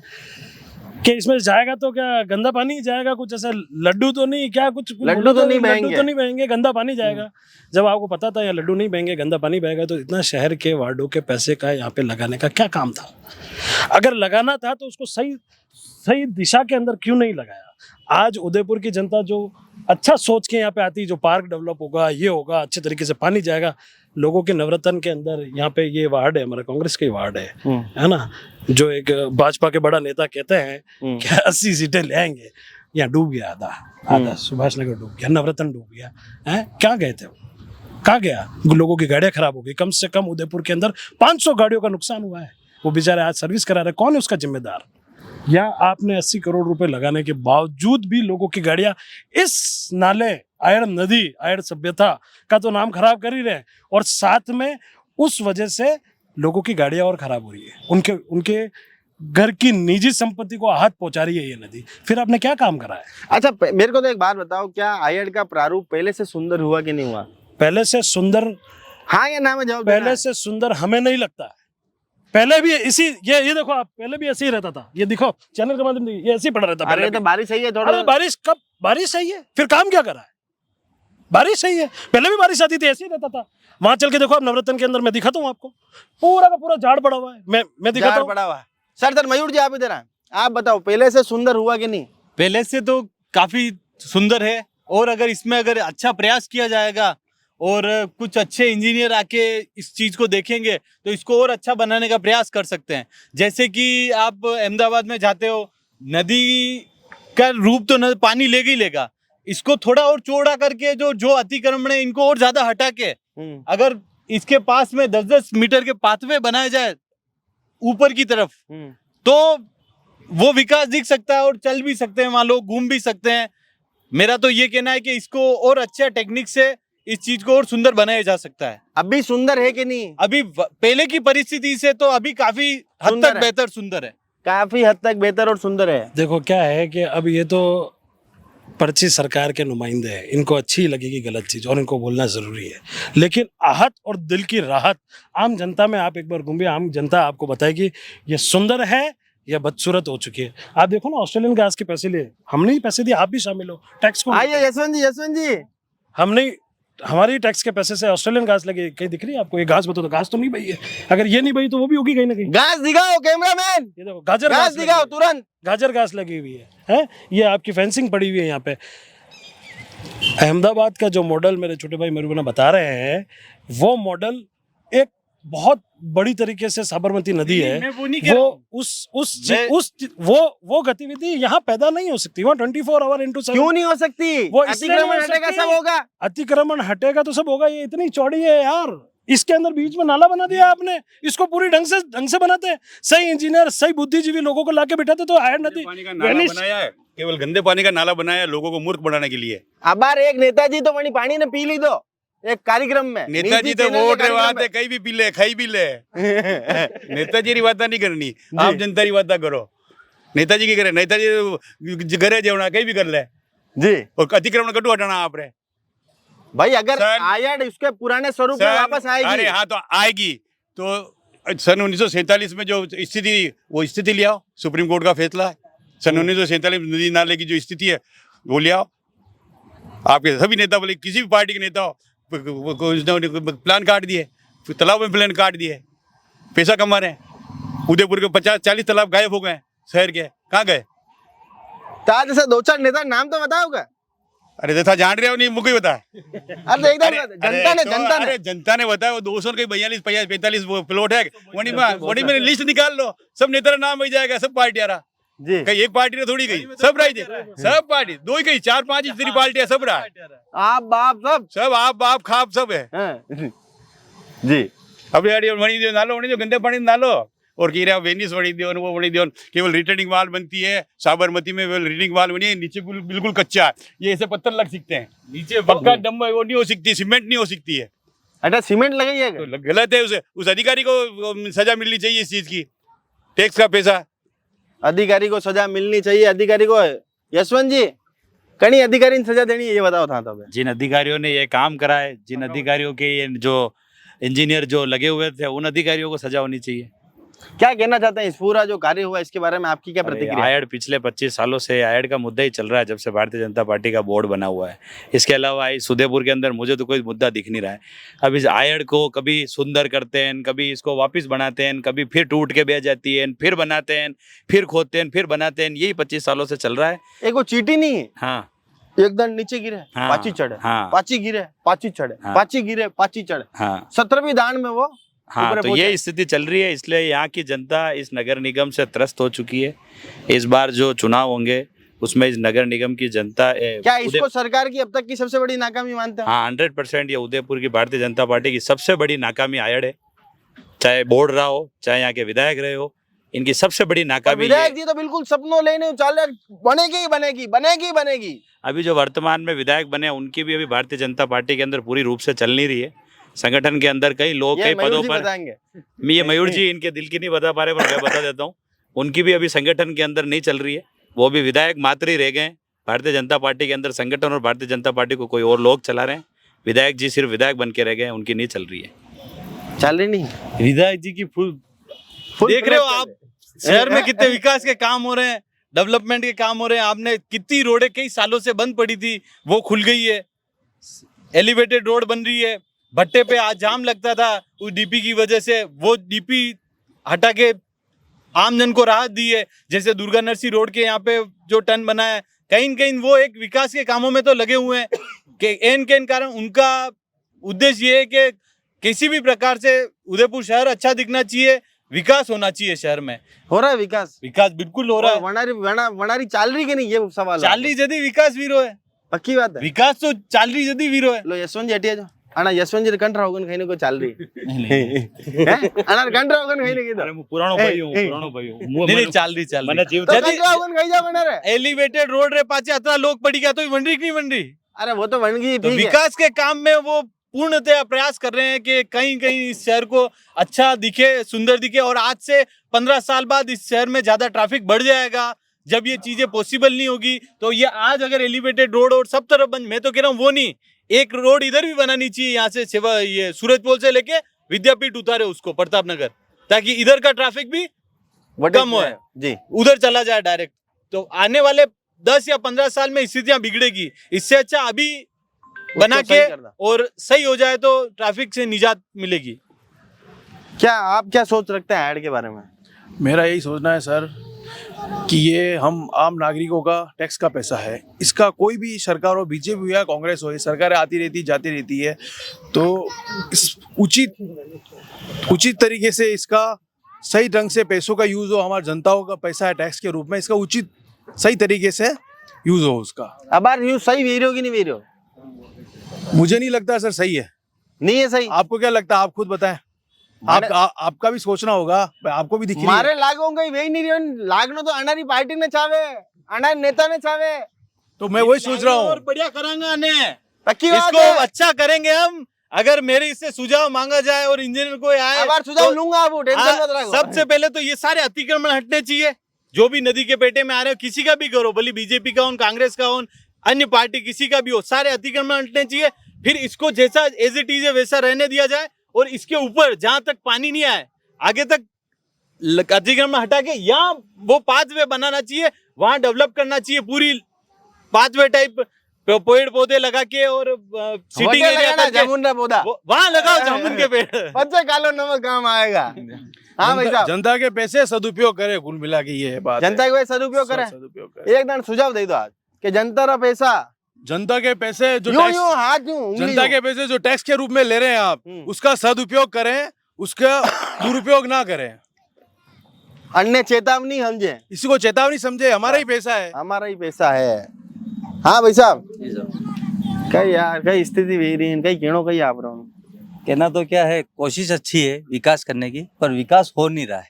कि इसमें जाएगा तो क्या गंदा पानी ही जाएगा, कुछ ऐसा लड्डू तो नहीं, क्या कुछ लड्डू तो नहीं बहेंगे। लड्डू तो नहीं बहेंगे, गंदा पानी जाएगा। जब आपको पता था या लड्डू नहीं बहेंगे गंदा पानी बहेगा, तो इतना शहर के वार्डों के पैसे का यहाँ पे लगाने का क्या काम था? अगर लगाना था तो उसको सही दिशा के अंदर क्यों नहीं लगाया? आज उदयपुर की जनता जो अच्छा सोच के यहाँ पे आती, जो पार्क डेवलप होगा, ये होगा, अच्छे तरीके से पानी जाएगा, लोगों के नवरत्न के अंदर यहाँ पे ये वार्ड है, हमारा कांग्रेस का ही वार्ड है ना, जो एक भाजपा के बड़ा नेता कहते हैं कि 80 सीटें ले आएंगे, यहाँ डूब गया आधा सुभाष नगर डूब गया, नवरत्न डूब गया है। क्या गए थे वो, कहाँ गया? लोगों की गाड़ियां खराब हो गई, कम से कम उदयपुर के अंदर 500 गाड़ियों का नुकसान हुआ है, वो बेचारे आज सर्विस करा रहे, कौन है उसका जिम्मेदार? या आपने 80 करोड़ रुपए लगाने के बावजूद भी लोगों की गाड़ियां इस नाले आयर नदी, आयर सभ्यता का तो नाम खराब कर ही रहे हैं, और साथ में उस वजह से लोगों की गाड़ियां और खराब हो रही है, उनके घर की निजी संपत्ति को आहत पहुंचा रही है ये नदी। फिर आपने क्या काम करा है? अच्छा, मेरे को तो एक बात बताओ, क्या आयड़ का प्रारूप पहले से सुंदर हुआ कि नहीं हुआ? पहले से सुंदर, हाँ या ना में जवाब देना पहले है। से सुंदर हमें नहीं लगता है। पहले भी इसी ये देखो, आप पहले भी ऐसे ही रहता था, ये दिखो चैनल के माध्यम से ये ऐसे ही पड़ा रहता। अरे पहले तो भी। बारिश सही है थोड़ा। अरे बारिश कब? बारिश सही है, फिर काम क्या करा है? बारिश सही है, पहले भी बारिश आती थी, ऐसे ही रहता था। वहां चल के देखो, आप नवरत्न के अंदर मैं दिखाता हूँ आपको, पूरा का पूरा झाड़ पड़ा हुआ है, मैं दिखाता झाड़ हूँ। पड़ा हुआ है। सर मयूर जी आप इधर आए, आप बताओ पहले से सुंदर हुआ कि नहीं? पहले से तो काफी सुंदर है, और अगर अच्छा प्रयास किया जाएगा और कुछ अच्छे इंजीनियर आके इस चीज को देखेंगे तो इसको और अच्छा बनाने का प्रयास कर सकते हैं। जैसे कि आप अहमदाबाद में जाते हो, नदी का रूप तो पानी लेगा ही लेगा, इसको थोड़ा और चौड़ा करके जो अतिक्रमण है इनको और ज्यादा हटा के अगर इसके पास में 10-10 मीटर के पाथवे बनाए जाए ऊपर की तरफ, तो वो विकास दिख सकता है और चल भी सकते हैं वहां लोग, घूम भी सकते हैं। मेरा तो ये कहना है कि इसको और अच्छा टेक्निक से इस चीज को और सुंदर बनाया जा सकता है। अभी सुंदर है कि नहीं? अभी पहले की परिस्थिति से तो अभी काफी हद सुंदर तक है। बेहतर सुंदर है, काफी हद तक बेहतर और सुंदर है। देखो क्या है कि अब ये तो पर्ची सरकार के नुमाइंदे हैं, इनको अच्छी लगेगी गलत चीज और इनको बोलना जरूरी है, लेकिन आहत और दिल की राहत आम जनता में आप एक बार घूमिए, आम जनता आपको बताएगी ये सुंदर है या बदसूरत हो चुकी है। आप देखो ना, ऑस्ट्रेलियन गैस के पैसे लिए, हमने ही पैसे दिए, आप भी शामिल हो टैक्स को। आइए यशवंत जी हमने हमारी टैक्स के पैसे से ऑस्ट्रेलियन घास लगी, कहीं दिख रही है आपको? ये घास बताओ, तो घास तो नहीं बही है, अगर ये नहीं बही तो वो भी होगी कहीं ना कहीं। घास दिखाओ कैमरामैन, ये देखो गाजर घास दिखाओ तुरंत। गाजर घास लगी हुई है, ये आपकी फेंसिंग पड़ी हुई है यहाँ पे। अहमदाबाद का जो मॉडल मेरे छोटे भाई मेरे बता रहे हैं, वो मॉडल एक बहुत बड़ी तरीके से साबरमती नदी है, मैं वो नहीं कह रहा हूं। वो गतिविधि यहाँ पैदा नहीं हो सकती, वहाँ 24 आवर इंटू 7। क्यों नहीं हो सकती? वो इसलिए नहीं अतिक्रमण हो हटेगा सकती। सब होगा। अतिक्रमण हटेगा तो सब होगा, ये इतनी चौड़ी है यार, इसके अंदर बीच में नाला बना दिया आपने, इसको पूरी ढंग से बनाते, सही इंजीनियर सही बुद्धिजीवी लोगों को लाके बिठाते तो आयर नदी पानी का नाला बनाया है, केवल गंदे पानी का नाला बनाया है लोगों को मूर्ख बनाने के लिए। अब एक नेताजी तो वही पानी ने पी ली दो एक कार्यक्रम में। नेताजी तो वोट रे बात है, कहीं भी पी ले खाई भी ले। नेताजी की बात नहीं करनी, आप जनता की बात करो। नेताजी की करे, नेताजी घरे जेवना कहीं भी कर ले। जी और अतिक्रमण कटु हटाना आप रे भाई, अगर सर- आयड उसके पुराने स्वरूप में सर, वापस आएगी। अरे हाँ तो आएगी तो सन 1947 में जो स्थिति वो स्थिति ले आओ, सुप्रीम कोर्ट का फैसला है सन 1947 नदी नाले की जो स्थिति है वो ले आओ। आपके सभी नेता बोले, किसी भी पार्टी के नेता हो, प्लान काट दिए, तालाब में प्लान काट दिए, पैसा कमा रहे हैं। उदयपुर के 50-40 तालाब गायब हो गए शहर के, कहाँ गए? जैसे 2-4 नेता नाम तो बताओगे। अरे देखा जान रहे हो नहीं, मुझे बता। अरे एकदम जनता ने बताया वो 200 के 42-45 वो प्लॉट है, वही में लिस्ट निकाल लो, सब नेता नाम हो जाएगा, सब पार्टियां रहा जी। कहीं एक पार्टी ने थोड़ी गई, सब रही थी, सब पार्टी 2 ही गई, 4-5 इतनी पार्टियां सब रहा, आप बाप सब आप बाप खाप सब है जी। अब यार वणी दो नालो, वणी दो गंदे पानी नालो और कह रहे वेनिस वणी दो, वो वणी दो, केवल रिटर्निंग वाल बनती है साबरमती में, केवल रिटर्निंग वाल बनी है, नीचे बिल्कुल कच्चा है, ये ऐसे पत्थर लग सकते हैं, नीचे पक्का डम वो नहीं हो सकती, सीमेंट नहीं हो सकती है। अच्छा सीमेंट लगाई है तो गलत है, उस अधिकारी को सजा मिलनी चाहिए इस चीज की, टैक्स का पैसा। अधिकारी को सजा मिलनी चाहिए, अधिकारी को। यशवंत जी, कहीं अधिकारी ने सजा देनी है, ये बताओ था। तो जिन अधिकारियों ने ये काम करा है, जिन अधिकारियों के ये जो इंजीनियर जो लगे हुए थे, उन अधिकारियों को सजा होनी चाहिए। क्या कहना चाहते हैं इस पूरा जो कार्य हुआ इसके बारे में, आपकी क्या प्रतिक्रिया? आयड पिछले 25 सालों से आयड का मुद्दा ही चल रहा है, जब से भारतीय जनता पार्टी का बोर्ड बना हुआ है। इसके अलावा इस उदयपुर के अंदर मुझे तो कोई मुद्दा दिख नहीं रहा है। अब इस आयड को कभी सुंदर करते हैं, कभी इसको वापस बनाते हैं, कभी फिर टूट के बह जाती है, फिर बनाते हैं, फिर खोदते हैं, फिर बनाते हैं, यही 25 सालों से चल रहा है। एक वो चीटी नहीं है, हाँ, एकदम नीचे गिरे हाँ, पाची चढ़े, हाँ, पाची गिरे पाची चढ़े, हाँ, पाची गिरे पाची चढ़े, हाँ, 17वीं दान में वो हाँ, तो ये स्थिति चल रही है। इसलिए यहाँ की जनता इस नगर निगम से त्रस्त हो चुकी है। इस बार जो चुनाव होंगे उसमें इस नगर निगम की जनता क्या इसको सरकार की अब तक की सबसे बड़ी नाकामी मानते हैं? हाँ, 100% ये उदयपुर की भारतीय जनता पार्टी की सबसे बड़ी नाकामी आयड है। चाहे बोर्ड रहा हो, चाहे यहाँ के विधायक रहे हो, इनकी सबसे बड़ी नाकामी। विधायक जी तो बिल्कुल सपनों लेने चले, बनेगी बनेगी बनेगी बनेगी। अभी जो वर्तमान में विधायक बने उनकी भी अभी भारतीय जनता पार्टी के अंदर पूरी रूप से चल नहीं रही है। संगठन के अंदर कई लोग कई पदों पर, मैं ये मयूर जी इनके दिल की नहीं बता पा रहे, पर मैं बता देता हूँ, उनकी भी अभी संगठन के अंदर नहीं चल रही है। वो भी विधायक मात्र ही रह गए। भारतीय जनता पार्टी के अंदर संगठन और भारतीय जनता पार्टी को कोई और लोग चला रहे हैं। विधायक जी सिर्फ विधायक बन के रह गए, उनकी नहीं चल रही है। चल रही नहीं विधायक जी की फुल देख रहे हो आप, शहर में कितने विकास के काम हो रहे हैं, डेवलपमेंट के काम हो रहे हैं। आपने कितनी रोडें कई सालों से बंद पड़ी थी, वो खुल गई है, एलिवेटेड रोड बन रही है। भट्टे पे आज जाम लगता था उस डीपी की वजह से, वो डीपी हटा के आम जन को राहत दी है। जैसे दुर्गा नरसी रोड के यहाँ पे जो टर्न बना है, कहीं न कहीं वो एक विकास के कामों में तो लगे हुए हैं कि एन के कारण उनका उद्देश्य ये है कि किसी भी प्रकार से उदयपुर शहर अच्छा दिखना चाहिए, विकास होना चाहिए शहर में। हो रहा है विकास? विकास बिल्कुल हो रहा है। वनारी चाल रही कि नहीं, ये सवाल है। चाली जदी विकास वीरो है, पक्की बात है। विकास तो चाली जदी वीरो है। लो यशवंत जी हटिया जो अना यशवंत जी कंट्रा होगन कहीं को चाल रही है अना कंट्रा होगन कहीं नहीं अरे पुरानो भाई हूं नहीं चाल रही मैंने जीव तो कंट्रा होगन कहीं जा बना रे एलिवेटेड रोड रे पाचे अतरा लोग पड़ी गया तो बन रही नहीं बन रही। अरे वो तो बन गई, ठीक है। विकास के काम में वो पूर्णतः प्रयास कर रहे हैं कि कहीं कहीं इस शहर को अच्छा दिखे, सुंदर दिखे। और आज से 15 साल बाद इस शहर में ज्यादा ट्रैफिक बढ़ जाएगा। जब ये चीजें पॉसिबल नहीं होगी तो ये आज अगर एलिवेटेड रोड और सब तरफ बंद, मैं तो कह रहा हूँ वो नहीं, एक रोड इधर भी बनानी चाहिए, यहाँ से सेवा ये सूरज पोल से लेके विद्यापीठ उतारे उसको प्रताप नगर, ताकि इधर का ट्रैफिक भी कम हो जी, उधर चला जाए डायरेक्ट। तो आने वाले 10 या 15 साल में स्थितियां बिगड़ेगी। इससे अच्छा अभी बना के और सही हो जाए तो ट्रैफिक से निजात मिलेगी। क्या आप क्या सोच रखते हैं ऐड के बारे में? मेरा यही सोचना है सर कि ये हम आम नागरिकों का टैक्स का पैसा है, इसका कोई भी सरकार हो, बीजेपी हो या कांग्रेस हो, ये सरकारें आती रहती जाती रहती है, तो इस उचित तरीके से इसका सही ढंग से पैसों का यूज़ हो। हमारी जनताओं का पैसा है टैक्स के रूप में, इसका उचित सही तरीके से यूज़ हो उसका। अब बार यूज सही वीर हो कि नहीं वीर हो? मुझे नहीं लगता सर सही है। नहीं है सही? आपको क्या लगता है, आप खुद बताएं। आपका भी सोचना होगा, आपको भी दिखी मारे लागों गई वही नहीं लागनो तो अनारी पार्टी ने चावे, अनारी नेता ने चावे, तो मैं वही सोच रहा हूँ। और बढ़िया करांगा ने, पक्की बात इसको है। अच्छा करेंगे हम। अगर मेरे इससे सुझाव मांगा जाए और इंजीनियर को आए, अब सुझाव लूंगा, आप टेंशन मत रखो। सबसे पहले तो ये सारे अतिक्रमण हटने चाहिए। जो भी नदी के पेटे में आ रहे हो, किसी का भी करो, भले बीजेपी का हो, कांग्रेस का हो, अन्य पार्टी किसी का भी हो, सारे अतिक्रमण हटने चाहिए। फिर इसको जैसा एज इट इज है वैसा रहने दिया जाए, और इसके ऊपर जहां तक पानी नहीं आए आगे तक अतिक्रमण हटा के यहाँ वो पाथवे बनाना चाहिए, वहां डेवलप करना चाहिए पूरी पाथवे टाइप, पेड़ पौधे लगा के, और सीटिंग एरिया करके जामुन का पौधा वहां लगाओ जामुन के पेड़। बच्चे कालो नमक काम आएगा। हाँ भाई साहब, जनता के पैसे सदुपयोग करे, कुल मिला के ये बात जनता के पैसे सदुपयोग करे। सदुपयोग करे। एक दिन सुझाव दे दो आज कि जनता का पैसा जनता के पैसे जो यूं टैक्स यूं हाथ यूं उंगली जनता यूं। के पैसे जो टैक्स के रूप में ले रहे हैं आप, उसका सदुपयोग करें, उसका दुरुपयोग ना करें। अन्य चेतावनी समझे, इसी को चेतावनी समझे, हमारा ही पैसा है। हमारा ही पैसा है। हाँ भाई साहब, कई यार कई स्थिति भी रही, कई कहनो कई आप रहा हूँ। कहना तो क्या है, कोशिश अच्छी है विकास करने की, पर विकास हो नहीं रहा है।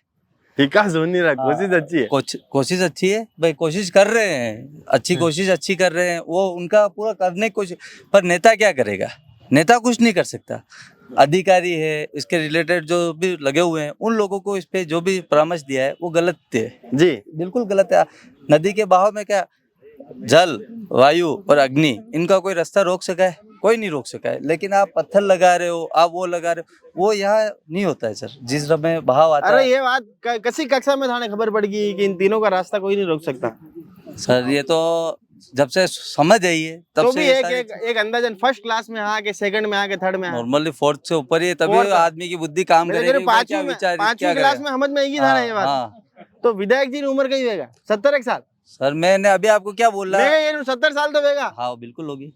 विकास हो नहीं रहा, कोशिश अच्छी है। कोशिश अच्छी है भाई, कोशिश कर रहे हैं, अच्छी कोशिश अच्छी कर रहे हैं, वो उनका पूरा करने की कोशिश, पर नेता क्या करेगा? नेता कुछ नहीं कर सकता। अधिकारी है, इसके रिलेटेड जो भी लगे हुए हैं, उन लोगों को इस पे जो भी परामर्श दिया है वो गलत है जी, बिल्कुल गलत है। नदी के बहाव में क्या जल, वायु और अग्नि, इनका कोई रास्ता रोक सका है? कोई नहीं रोक सका है। लेकिन आप पत्थर लगा रहे हो, आप वो लगा रहे हो, वो यहाँ नहीं होता है सर, जिस समय बहाव आता अरे है। ये बात कसी कक्षा में थाने खबर पड़ गई कि इन तीनों का रास्ता कोई नहीं रोक सकता। सर ये तो जब से समझ आई है तब तो से भी ये एक सारी एक एक अंदाजन फर्स्ट क्लास में आके, सेकंड में आके, थर्ड में आके, नॉर्मली फोर्थ से ऊपर ही है, तभी Fourth- आदमी की बुद्धि काम मेरे करेगी। घर वो क्या पांचवी विचार, क्या क्लास में करेगा? समझ में आएगी था ना ये बात। हाँ। तो विधायक जी की उम्र कई होगा? 70 साल। सर मैंने अभी आपको क्या बोला? मैं ये 70 साल तो होगा। हाँ बिल्कुल होगी।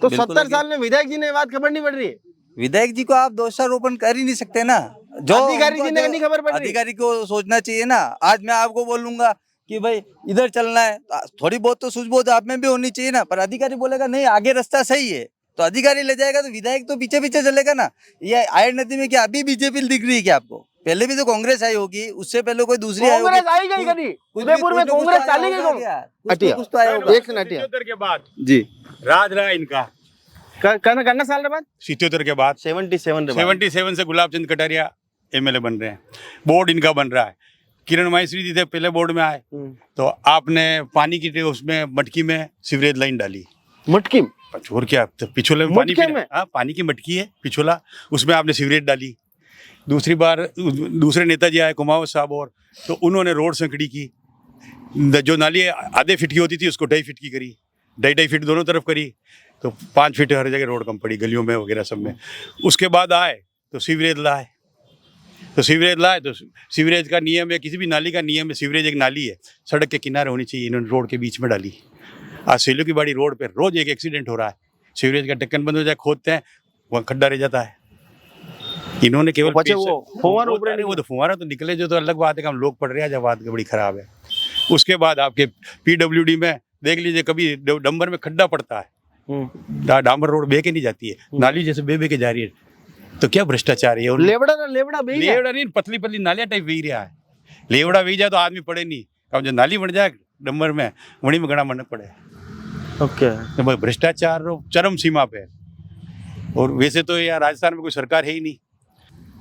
तो बिल्कुल 70 होगी। साल में विधायक जी ने बात खबर नहीं पड़ रही है? विधायक जी को आप दोषारोपण कर ही नहीं सकते ना, जो अधिकारी जी उनको ने जो- नहीं खबर पड़ रही? अधिकारी को सोचना चाहिए ना। आज मैं आपको बोलूंगा कि भाई इधर चलना है, थोड़ी बहुत तो सूझबूझ आप में भी होनी चाहिए ना, पर अधिकारी बोलेगा नहीं आगे रास्ता सही है, तो अधिकारी ले जाएगा, तो विधायक तो पीछे पीछे चलेगा ना। ये आयर नदी में क्या अभी बीजेपी दिख रही है क्या आपको? पहले भी तो कांग्रेस आई होगी, उससे पहले कोई दूसरी आई होगी। कांग्रेस आई गई कभी? उदयपुर में कांग्रेस चली गई? कुछ तो आया होगा। एक से नटिया 77 के बाद जी, राज रहा इनका, करना साल के बाद 77 के बाद 77 से गुलाब चंद कटारिया एमएलए बन रहे हैं, बोर्ड इनका बन रहा है। किरण माहेश्वरी जी थे पहले बोर्ड में आए, तो आपने पानी की उसमें मटकी में सीवरेज लाइन डाली। मटकी और क्या, तो पिछोले में पानी मटके में? हाँ, पानी की मटकी है पिछोला, उसमें आपने सीवरेज डाली। दूसरी बार दूसरे नेताजी आए कुमावत साहब, और तो उन्होंने रोड संकड़ी की, जो नाली आधे फीट की होती थी उसको 2.5 फीट की करी, 2.5 फीट दोनों तरफ करी, तो 5 फीट हर जगह रोड कम पड़ी, गलियों में वगैरह सब में। उसके बाद आए तो सीवरेज लाए, तो सीवरेज का नियम है, किसी भी नाली का नियम है, सीवरेज एक नाली है, सड़क के किनारे होनी चाहिए, इन्होंने रोड के बीच में डाली। आज सेलो की बाड़ी रोड पे रोज एक एक्सीडेंट हो रहा है, सीवरेज का ढक्कन बंद हो जाए, खोदते हैं, वहाँ खड्डा रह जाता है। इन्होंने केवल वो फुहारा ऊपर नहीं, वो तो फुहारा तो निकले जो, तो अलग बात है कि हम लोग पढ़ रहे हैं, जब बात बड़ी खराब है। उसके बाद आपके पीडब्ल्यूडी में देख लीजिए, कभी डंबर में खड्डा पड़ता है, डामर रोड बह के नहीं जाती है, नाली जैसे बह के जा रही है, तो क्या भ्रष्टाचार है? और लेवड़ा नहीं, पतली पतली नालियां टाइप वही रहा है, लेवड़ा वही जाए तो आदमी पड़े नहीं, अब जो नाली बन जाए डंबर में, वहीं में गड़ा मरना पड़े। ओके, तो भ्रष्टाचार चरम सीमा पे है। और वैसे तो यार राजस्थान में कोई सरकार है ही नहीं।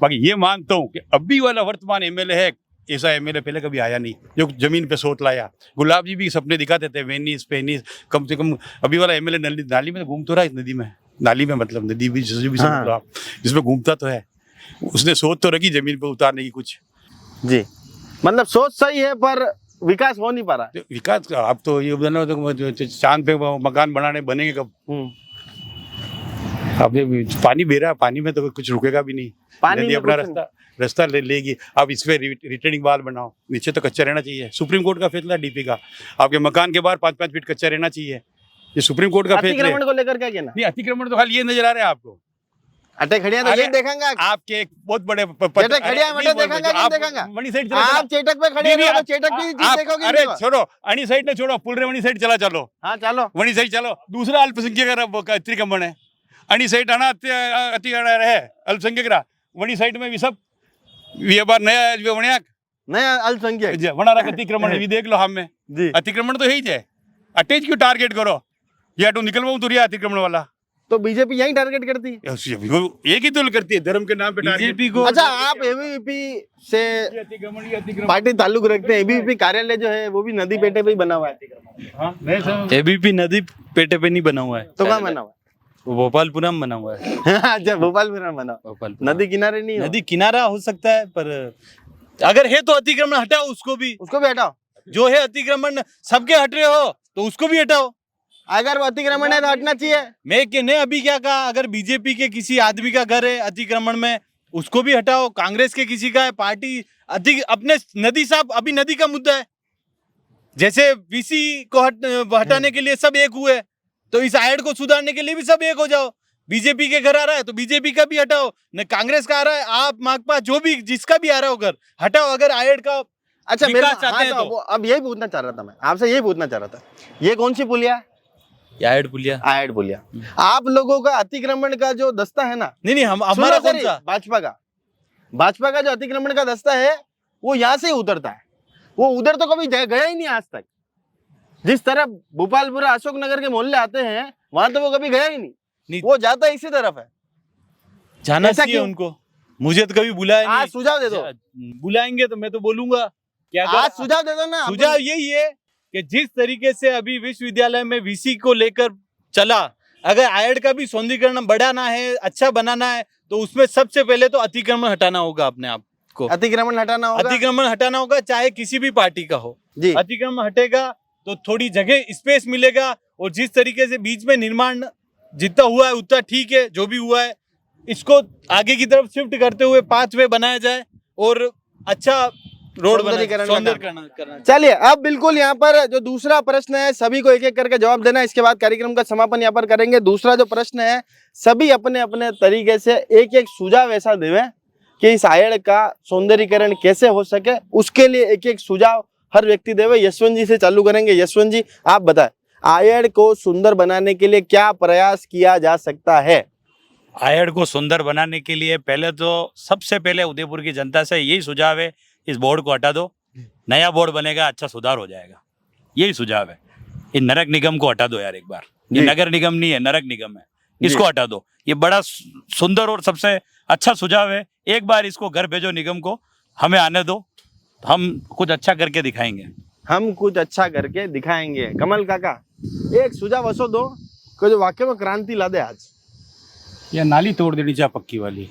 बाकी ये मानता हूँ कि अभी वाला वर्तमान एमएलए है, ऐसा एमएलए पहले कभी आया नहीं जो जमीन पे सोच लाया। गुलाब जी भी सपने दिखाते थे, वेनिस पेनिस, कम से कम अभी वाला एमएलए नाली में घूम तो रहा है, नदी में, नाली में मतलब नदी भी समझ लो आप, जिसमें घूमता तो है, उसने सोच तो रखी जमीन पे उतारने की कुछ। जी, मतलब सोच सही है पर विकास हो नहीं पा रहा। तो विकास का अब तो ये बना तो चांद पे मकान बनाने बनेंगे कब? अब ये पानी बह रहा है, पानी में तो कुछ रुकेगा भी नहीं, पानी नदी अपना रास्ता लेगी। अब इस पे रिटर्निंग वाल बनाओ, नीचे तो कच्चा रहना चाहिए, सुप्रीम कोर्ट का फैसला डीपी का, आपके मकान के बाहर 5-5 फीट कच्चा रहना चाहिए, ये सुप्रीम कोर्ट का फैसला। अतिक्रमण को लेकर क्या कहना? नहीं, अतिक्रमण तो खाली ये नजर आ रहा है आपको, अटे खड़िया तो ये देखेंगे आपके एक बहुत बड़े खड़िया मटे देखेंगे, नहीं देखेंगे। मणि साइड आप चेटक पे खड़े हो तो चेटक की चीज देखोगे। अरे छोड़ो, अणी साइड ने छोड़ो, पुल रे वणी साइड चलो। हाँ चलो, वणी साइड चलो। दूसरा अल्पसंख्यक अतिक्रमण है, अणी साइड आना अति रहे अल्पसंख्यक, वणी साइड में भी सब ये बार नया वण्याक नया अल्पसंख्यक वनारा अतिक्रमण भी देख लो, हम में जी अतिक्रमण तो है ही है, अटैच क्यों टारगेट करो, या तो निकलवा तो रिया अतिक्रमण वाला, तो बीजेपी यही टारगेट करती है। वो एक ही तो करती है, धर्म के नाम पे बीजेपी को अच्छा, आप एबीवीपी से पार्टी ताल्लुक रखते हैं, एबीवीपी कार्यालय जो है वो भी नदी पेटे पे ही बना हुआ है, एबीपी नदी पेटे पे नहीं बना हुआ है, तो कहाँ बना हुआ वो भोपालपुरम बना हुआ है। है? अच्छा, भोपाल में बना हुआ, भोपालपुरम नदी किनारे नहीं हो? नदी किनारा हो सकता है, पर अगर है तो अतिक्रमण हटाओ, उसको भी हटाओ। जो है अतिक्रमण सबके हट रहे हो तो उसको भी हटाओ। अगर वो अतिक्रमण है तो हटना चाहिए। मैं कि ने अभी क्या कहा, अगर बीजेपी के किसी आदमी का घर है अतिक्रमण में, उसको भी हटाओ। कांग्रेस के किसी का है, पार्टी अपने नदी साहब, अभी नदी का मुद्दा है, जैसे वीसी को हटाने के लिए सब एक हुए, तो इस आयड को सुधारने के लिए भी सब एक हो जाओ। बीजेपी के घर आ रहा है तो बीजेपी का भी हटाओ, न कांग्रेस का आ रहा है, आप माकपा जो भी जिसका भी आ रहा हो घर हटाओ, अगर आयड का अच्छा मेरा चाहते हैं तो। अब यही पूछना चाह रहा था, मैं आपसे यही पूछना चाह रहा था, ये कौन सी पुलिया है? आयड पुलिया। आयड पुलिया। आप लोगों का अतिक्रमण का जो दस्ता है ना, नहीं हमारा कौन सा, भाजपा का जो अतिक्रमण का दस्ता है वो यहाँ से ही उतरता है, वो उधर तो कभी गया ही नहीं आज तक। जिस तरह भोपालपुरा अशोकनगर के मोहल्ले आते हैं वहां तो वो कभी गया ही नहीं, वो जाता इसी तरफ है। जाना चाहिए उनको, मुझे तो कभी बुलाया नहीं। आज सुझाव दे दो, बुलाएंगे तो मैं तो बोलूंगा कि आज सुझाव दे दो ना। सुझाव यही है कि जिस तरीके से अभी विश्वविद्यालय में वीसी को लेकर चला, अगर आयड का भी सौंदर्यीकरण बढ़ाना है, अच्छा बनाना है, तो उसमें सबसे पहले तो अतिक्रमण हटाना होगा अपने आप को। अतिक्रमण हटाना होगा, चाहे किसी भी पार्टी का हो जी। अतिक्रमण हटेगा तो थोड़ी जगह स्पेस मिलेगा, और जिस तरीके से बीच में निर्माण जितना हुआ है उतना ठीक है, जो भी हुआ है इसको आगे की तरफ शिफ्ट करते हुए पाथवे बनाया जाए और अच्छा रोड करना। चलिए, अब बिल्कुल यहाँ पर जो दूसरा प्रश्न है सभी को एक एक करके जवाब देना है, इसके बाद कार्यक्रम का समापन यहाँ पर करेंगे। दूसरा जो प्रश्न है, सभी अपने अपने तरीके से एक एक सुझाव ऐसा देवे कि इस आयड का सौंदर्यीकरण कैसे हो सके, उसके लिए एक एक सुझाव हर व्यक्ति देवे। यशवंत जी से चालू करेंगे। यशवंत जी, आप बताएं, आयड को सुंदर बनाने के लिए क्या प्रयास किया जा सकता है? आयड को सुंदर बनाने के लिए पहले तो सबसे पहले उदयपुर की जनता से यही सुझाव है, इस बोर्ड को हटा दो, नया बोर्ड बनेगा, अच्छा सुधार हो जाएगा, यही सुझाव है। ये नरक निगम को हटा दो यार एक बार, ये नगर निगम नहीं है, नरक निगम है, इसको हटा दो। ये बड़ा सुंदर और सबसे अच्छा सुझाव है। एक बार इसको घर भेजो निगम को, हमें आने दो, हम कुछ अच्छा करके दिखाएंगे। हम कुछ अच्छा करके दिखाएंगे। कमल काका, एक सुझाव असो दो कि जो वाकई में क्रांति ला दे आज। या नाली तोड़ देनी चाहिए पक्की वाली,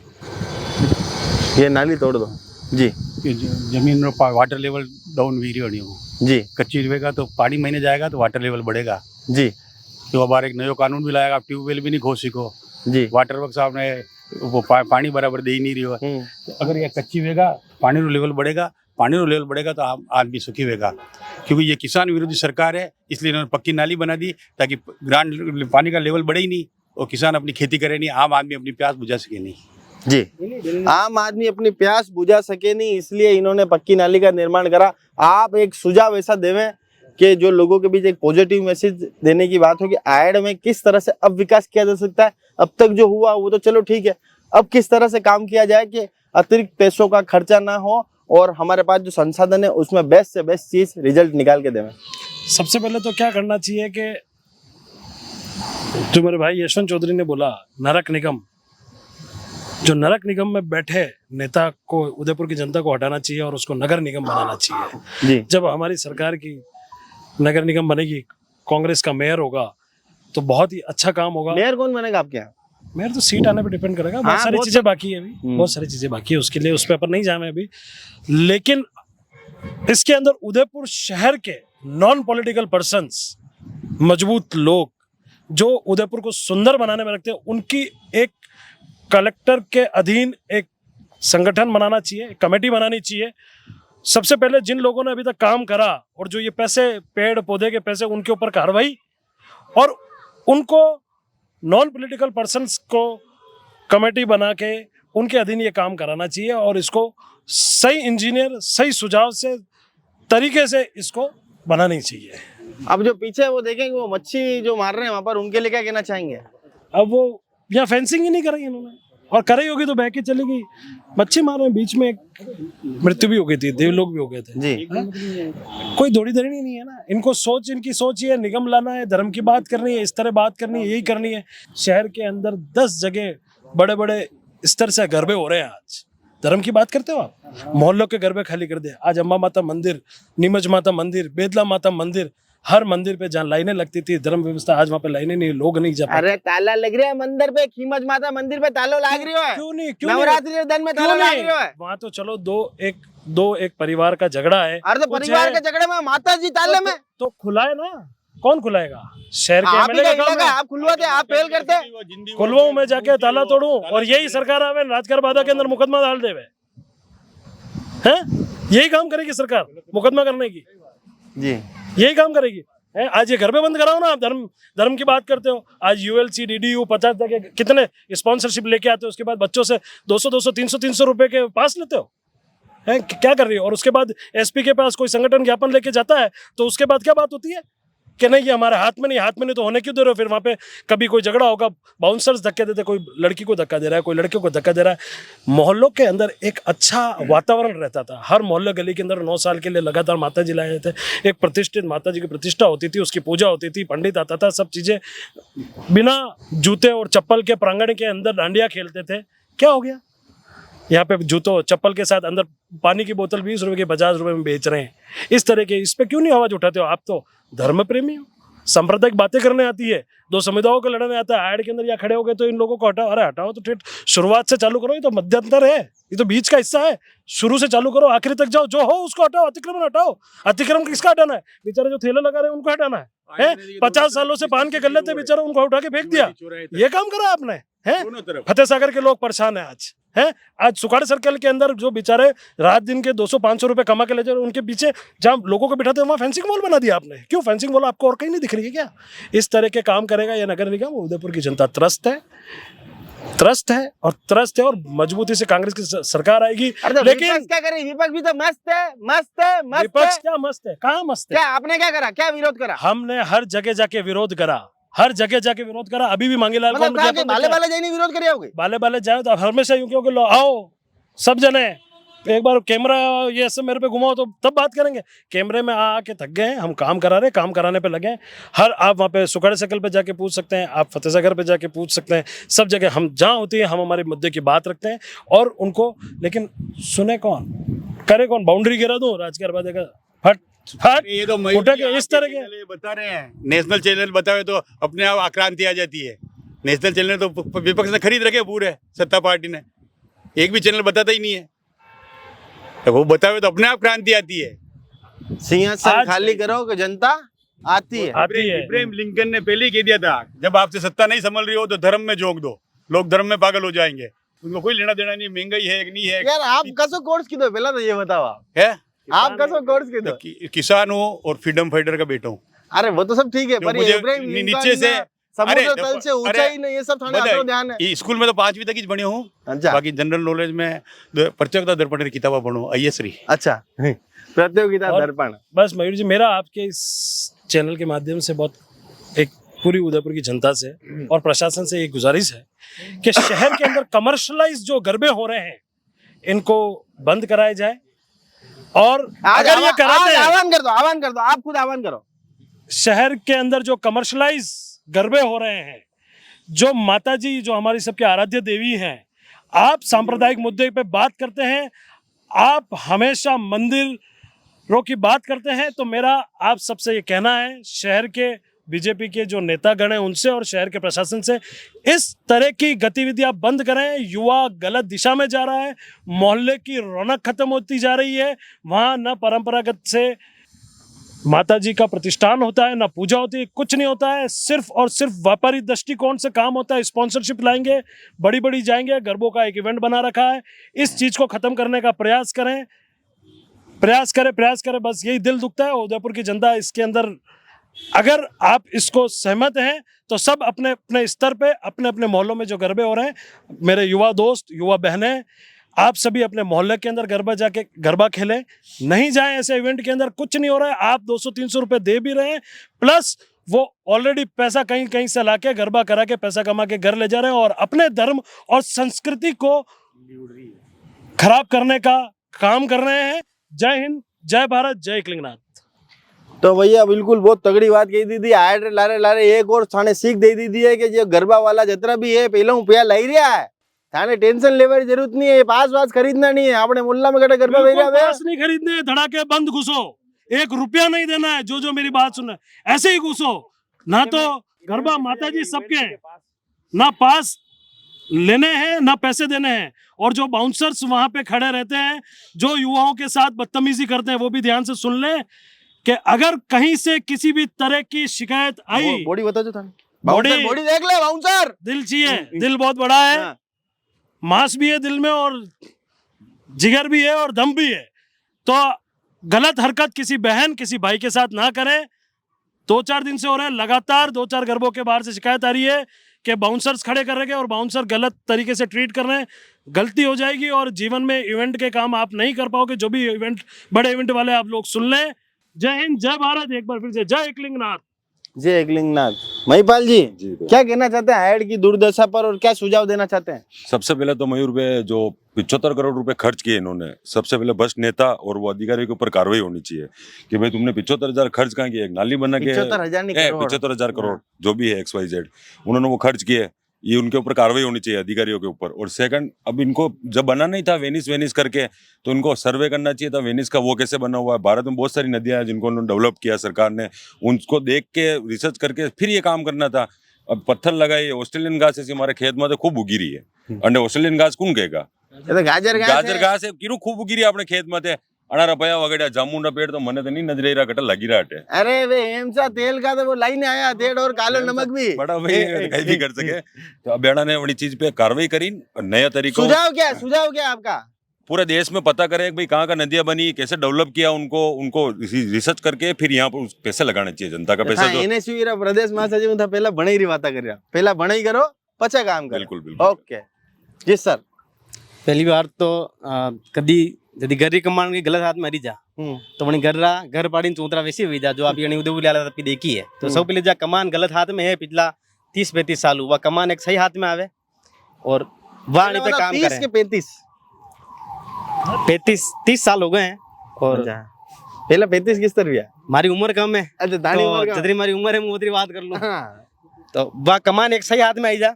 ये नाली तोड़ दो जी। जमीन में वाटर लेवल डाउन वीरी होनी हो जी, कच्ची रहेगा तो पानी महीने जाएगा तो वाटर लेवल बढ़ेगा जी। तो अब एक नया कानून भी लाएगा, ट्यूबवेल भी नहीं खो सको जी। वाटर वर्क साहब ने वो पानी बराबर दे ही नहीं रही हो। तो अगर ये कच्ची रहेगा, पानी रो लेवल बढ़ेगा, पानी रो लेवल बढ़ेगा तो आदमी सुखी रहेगा। क्योंकि ये किसान विरोधी सरकार है, इसलिए इन्होंने पक्की नाली बना दी ताकि ग्राउंड पानी का लेवल बढ़े ही नहीं और किसान अपनी खेती करे नहीं, आम आदमी अपनी प्यास बुझा सके नहीं जी। आम आदमी अपनी प्यास बुझा सके नहीं, इसलिए इन्होंने पक्की नाली का निर्माण करा। आप एक सुझाव ऐसा देवें कि जो लोगों के बीच एक पॉजिटिव मैसेज देने की बात हो कि आयड में किस तरह से अब विकास किया जा सकता है। अब तक जो हुआ वो तो चलो ठीक है, अब किस तरह से काम किया जाए कि अतिरिक्त पैसों का खर्चा ना हो और हमारे पास जो संसाधन है उसमें बेस्ट से बेस्ट चीज रिजल्ट निकाल के देवें। सबसे पहले तो क्या करना चाहिए कि जो मेरे भाई यशवंत चौधरी ने बोला, नरक निगम, जो नरक निगम में बैठे नेता को उदयपुर की जनता को हटाना चाहिए और उसको नगर निगम बनाना चाहिए जी। जब हमारी सरकार की नगर निगम बनेगी, कांग्रेस का मेयर होगा तो बहुत ही अच्छा काम होगा। मेयर कौन बनेगा आपके यहाँ? मेयर तो सीट आने पे डिपेंड करेगा, बहुत सारी चीजें बाकी है अभी, बहुत सारी चीजें बाकी है, उसके लिए उस पेपर नहीं जाना है अभी। लेकिन इसके अंदर उदयपुर शहर के नॉन पॉलिटिकल पर्संस, मजबूत लोग जो उदयपुर को सुंदर बनाने में रखते हैं, उनकी एक कलेक्टर के अधीन एक संगठन बनाना चाहिए, कमेटी बनानी चाहिए। सबसे पहले जिन लोगों ने अभी तक काम करा और जो ये पैसे, पेड़ पौधे के पैसे, उनके ऊपर कार्रवाई, और उनको नॉन पॉलिटिकल पर्संस को कमेटी बना के उनके अधीन ये काम कराना चाहिए और इसको सही इंजीनियर, सही सुझाव से, तरीके से इसको बनानी चाहिए। अब जो पीछे वो देखेंगे वो मच्छी जो मार रहे हैं वहां पर, उनके लिए क्या कहना चाहेंगे? अब वो यहाँ फेंसिंग ही नहीं करेंगे इन्होंने, और कर रही होगी तो बह के चली गई। मच्छी मार रहे बीच में एक मृत्यु भी हो गई थी, देवलोक भी हो गए थे जी। कोई दौड़ी धरनी नहीं है ना। इनको सोच, इनकी सोच ये है, निगम लाना है, धर्म की बात करनी है, इस तरह बात करनी है, यही करनी है। शहर के अंदर 10 जगह बड़े बड़े स्तर से गरबे हो रहे हैं। आज धर्म की बात करते हो आप? मोहल्लों के गरबे खाली कर दे। आज अम्बा माता मंदिर, नीमच माता मंदिर, बेदला माता मंदिर, हर मंदिर पे जहाँ लाइनें लगती थी धर्म व्यवस्था, आज वहाँ पे लाइनें नहीं, लोग नहीं जा पाते। अरे ताला लग रहा है मंदिर पे, खीमच माता मंदिर पे तालो लाग रही है। क्यों नहीं? क्यों नवरात्रि के दिन में ताला लाग रही है। वहाँ तो चलो दो एक परिवार का झगड़ा है। अरे तो परिवार के झगड़े में माता जी ताले में तो खुलाए ना, कौन खुलाएगा? शहर के आप ही एमएलए का का काम है। आप खुलवाते, आप पहल करते। खुलवाऊं मैं जाके ताला तोड़ूं और यही सरकार आवे राजकर बाधा के अंदर मुकदमा डाल देवे हैं? यही काम करेगी सरकार, मुकदमा करने की जी, यही काम करेगी हैं? आज ये घर पे बंद कराओ ना। आप धर्म की बात करते हो। आज यूएलसी डीडीयू 50 जगह कितने स्पॉन्सरशिप लेके आते हो, उसके बाद बच्चों से 200 300 रुपए के पास लेते हो हैं? क्या कर रही हो? और उसके बाद एसपी के पास कोई संगठन ज्ञापन लेके जाता है तो उसके बाद क्या बात होती है कि नहीं ये हमारे हाथ में नहीं तो होने क्यों दे रहे हो? फिर वहाँ पे कभी कोई झगड़ा होगा, बाउंसर्स धक्के देते, कोई लड़की को धक्का दे रहा है, कोई लड़के को धक्का दे रहा है। मोहल्लों के अंदर एक अच्छा वातावरण रहता था। हर मोहल्ले गली के अंदर 9 साल के लिए लगातार माता जी लाए थे। एक प्रतिष्ठित माता जी की प्रतिष्ठा होती थी, उसकी पूजा होती थी, पंडित आता था, सब चीज़ें बिना जूते और चप्पल के प्रांगण के अंदर डांडिया खेलते थे। क्या हो गया? यहाँ पे जूतों चप्पल के साथ अंदर पानी की बोतल 20 रुपए की 50 रुपए में बेच रहे हैं। इस तरह के, इस पे क्यों नहीं आवाज उठाते हो? आप तो धर्म प्रेमी हो, सांप्रदायिक बातें करने आती है, दो समुदायों को लड़ने आता है। ऐड के अंदर या खड़े हो गए तो इन लोगों को हटाओ। अरे हटाओ तो ठीक, शुरुआत से चालू करो। ये तो मध्यांतर है, ये तो बीच का हिस्सा है। शुरू से चालू करो, आखिरी तक जाओ, जो हो उसको हटाओ। अतिक्रमण हटाओ। अतिक्रमण किसका हटाना है? बेचारे जो ठेले लगा रहे हैं उनको हटाना है। 50 सालों से पान के गल्ले थे बेचारे, उनको उठा के फेंक दिया। ये काम करा आपने हैं? फतेह सागर के लोग परेशान है आज हैं? आज सुखाड़ सर्कल के अंदर जो बेचारे रात दिन के 200-500 रुपए कमा के ले जा रहे, उनके पीछे जहाँ लोगों को बिठाते वहाँ फेंसिंग वॉल बना दिया आपने। क्यों फेंसिंग वॉल? आपको और कहीं नहीं दिख रही है क्या? इस तरह के काम करेगा ये नगर निगम? उदयपुर की जनता त्रस्त है और मजबूती से कांग्रेस की सरकार आएगी। लेकिन क्या करे? विपक्ष भी तो मस्त है। विपक्ष क्या मस्त है? कहाँ मस्त है? क्या आपने क्या करा? क्या विरोध करा? हमने हर जगह जाके विरोध करा, अभी भी मांगेलाल मतलब बाले जाने विरोध करे होगे? बाले जाए तो हमेशा यूं क्यों कि आओ सब जने एक बार कैमरा ये सब मेरे पे घुमाओ तो तब बात करेंगे। कैमरे में आके थक गए हैं, हम काम करा रहे, काम कराने पे लगे हैं। हर आप वहाँ पे सुखाड़ सर्कल पे जाके पूछ सकते हैं, आप फतेह सागर पे जाके पूछ सकते हैं। सब जगह हम जहाँ होती है हम हमारे मुद्दे की बात रखते हैं और उनको, लेकिन सुने कौन, करे कौन? बाउंड्री गिरा दूं राजकीय बात का फट ये तो उठा के इस तरह के बता रहे हैं। नेशनल चैनल बतावे तो अपने आप आक्रांति आ जाती है। नेशनल चैनल तो विपक्ष ने खरीद रखे पूरे, सत्ता पार्टी ने। एक भी चैनल बताता ही नहीं है, तो वो बतावे तो अपने आप क्रांति आती है। सिंहासन खाली करो कि जनता आती है। इब्राहिम लिंकन ने पहले ही कह दिया था, जब आपसे सत्ता नहीं संभल रही हो तो धर्म में झोंक दो, लोग धर्म में पागल हो जाएंगे। उनको कोई लेना देना नहीं, महंगाई है कि नहीं है। यार आप कसो कोर्स की दो, पहला तो ये बताओ आप है आप कसो कोर्स की दो। किसान हो और फ्रीडम फाइटर का बेटा हूँ। अरे वो तो सब ठीक है, पर ये इब्राहिम नीचे से समुद्र तल से ऊंचाई नहीं, ये सब थोड़ा ध्यान है। स्कूल में तो 5वीं तक ही बने हूँ, बाकी जनरल नॉलेज में प्रतियोगिता दर्पण की किताबें पढ़ो, IS। अच्छा, प्रतियोगिता दर्पण। बस मयूर जी, मेरा आपके इस चैनल के माध्यम से बहुत एक पूरी उदयपुर की जनता से और प्रशासन से एक गुजारिश है कि शहर के अंदर कमर्शलाइज जो गरबे हो रहे हैं इनको बंद कराया जाए। और अगर ये कराते हैं, आह्वान कर दो, आप खुद आह्वान करो। शहर के अंदर जो कमर्शलाइज गरबे हो रहे हैं, जो माताजी जो हमारी सबके आराध्य देवी हैं, आप सांप्रदायिक मुद्दे पे बात करते हैं, आप हमेशा मंदिरों की बात करते हैं, तो मेरा आप सबसे ये कहना है, शहर के बीजेपी के जो नेतागण हैं उनसे और शहर के प्रशासन से, इस तरह की गतिविधियां बंद करें। युवा गलत दिशा में जा रहा है, मोहल्ले की रौनक खत्म होती जा रही है। वहाँ न परंपरागत से माता जी का प्रतिष्ठान होता है, ना पूजा होती है, कुछ नहीं होता है। सिर्फ और सिर्फ व्यापारी दृष्टिकोण से काम होता है। स्पॉन्सरशिप लाएंगे, बड़ी जाएंगे, गरबों का एक इवेंट बना रखा है। इस चीज को खत्म करने का प्रयास करें। बस यही दिल दुखता है। उदयपुर की जनता इसके अंदर, अगर आप इसको सहमत हैं तो सब अपने अपने स्तर पे, अपने अपने मोहल्लों में जो गरबे हो रहे हैं, मेरे युवा दोस्त, युवा बहनें, आप सभी अपने मोहल्ले के अंदर गरबा खेलें। नहीं जाएं ऐसे इवेंट के अंदर, कुछ नहीं हो रहा है। आप 200-300 रुपए दे भी रहे हैं, प्लस वो ऑलरेडी पैसा कहीं कहीं से लाके गरबा करा के पैसा कमा के घर ले जा रहे हैं और अपने धर्म और संस्कृति को खराब करने का काम कर रहे हैं। जय हिंद, जय भारत, जय एकलिंगनाथ। तो भैया बिल्कुल बहुत तगड़ी बात कही दी थी। आए लारे लारे एक और थाने सीख दे दी थी है कि जो गरबा वाला जितना भी है पहले हूँ पैसा लाई रहा है, थाने टेंशन लेने की जरूरत नहीं है, पास वास खरीदना नहीं है, आपने मुल्ला में गरबा पास नहीं खरीदने, धड़ाके बंद घुसो, 1 रुपया नहीं देना है। जो मेरी बात सुन रहे ऐसे ही घुसो, ना तो गरबा माता जी सबके हैं, ना पास लेने हैं ना पैसे देने हैं। और जो बाउंसर्स वहां पे खड़े रहते हैं जो युवाओं के साथ बदतमीजी करते हैं वो भी ध्यान से सुन ले कि अगर कहीं से किसी भी तरह की शिकायत आई, बॉडी बता दो, बॉडी देख ले बाउंसर, दिल चाहिए, दिल बहुत बड़ा है, मांस भी है दिल में और जिगर भी है और दम भी है। तो गलत हरकत किसी बहन किसी भाई के साथ ना करें। 2-4 दिन से हो रहा है, लगातार 2-4 गरबों के बाहर से शिकायत आ रही है कि बाउंसर्स खड़े कर रहे हैं और बाउंसर गलत तरीके से ट्रीट कर रहे हैं। गलती हो जाएगी और जीवन में इवेंट के काम आप नहीं कर पाओगे। जो भी इवेंट बड़े इवेंट वाले आप लोग सुन लें। जय हिंद, जय भारत, एक बार फिर से जय एकलिंगनाथ। जय एकलिंगनाथ। महिपाल जी क्या कहना चाहते हैं हाइड की दुर्दशा पर और क्या सुझाव देना चाहते हैं? सबसे पहले तो मयूर भाई जो 75 करोड़ रुपए खर्च किए इन्होंने, सबसे पहले भ्रष्ट नेता और वो अधिकारी के ऊपर कार्रवाई होनी चाहिए कि भाई तुमने 75,000 खर्च कहाँ किए, एक नाली बना के 75,000 करोड़ जो भी है XYZ उन्होंने वो खर्च किए, ये उनके ऊपर कार्रवाई होनी चाहिए अधिकारियों के ऊपर। और सेकंड, अब इनको जब बना नहीं था वेनिस करके तो इनको सर्वे करना चाहिए था वेनिस का, वो कैसे बना हुआ है। भारत में बहुत सारी नदियां हैं जिनको उन्होंने डेवलप किया सरकार ने, उनको देख के रिसर्च करके फिर ये काम करना था। अब पत्थर लगाए, ऑस्ट्रेलियन घास ऐसी हमारे खेत में तो खूब उगी रही है, अंडे ऑस्ट्रेलियन घास कौन कहेगा, गाजर घास है किरू खूब उगी रही है अपने खेत में थे। अनारा पया वगैरह जामुन पेड़ तो मने तो नहीं नजर रहा कटा लगी रहा है। अरे वे हेमसा तेल का तो वो लाइन आया, तेल और कालो नमक भी बड़ा भाई कहीं भी कर सके। तो अब बेड़ा ने बड़ी चीज पे कार्रवाई करी, नया तरीका। सुझाव क्या आपका? पूरे देश में पता करें भाई कहाँ का नदियां बनी, कैसे डेवलप किया, उनको रिसर्च करके फिर यहाँ पर पैसे लगाना चाहिए, जनता का पैसा। जो प्रदेश महासचिव था पहला बने ही बात कर, पहला बने ही करो पचा काम करो। बिल्कुल। ओके जी सर। पहली बार तो कभी यदि घर कमान के गलत हाथ में हरी जा तो वही घर पाड़ी चौतरा वैसे हुई जा जो आप उदयपुर आपकी देखी है। तो सब पहले जा कमान गलत हाथ में है, पिछला 30-35 साल हुआ कमान एक सही हाथ में आवे और वहाँ पे काम करे। 30 साल हो गए हैं और पहला 35 किस तरह हमारी उम्र कम है। अच्छा, तो जितनी हमारी उम्र है उतनी बात कर लो। तो वह कमान एक सही हाथ में आई जा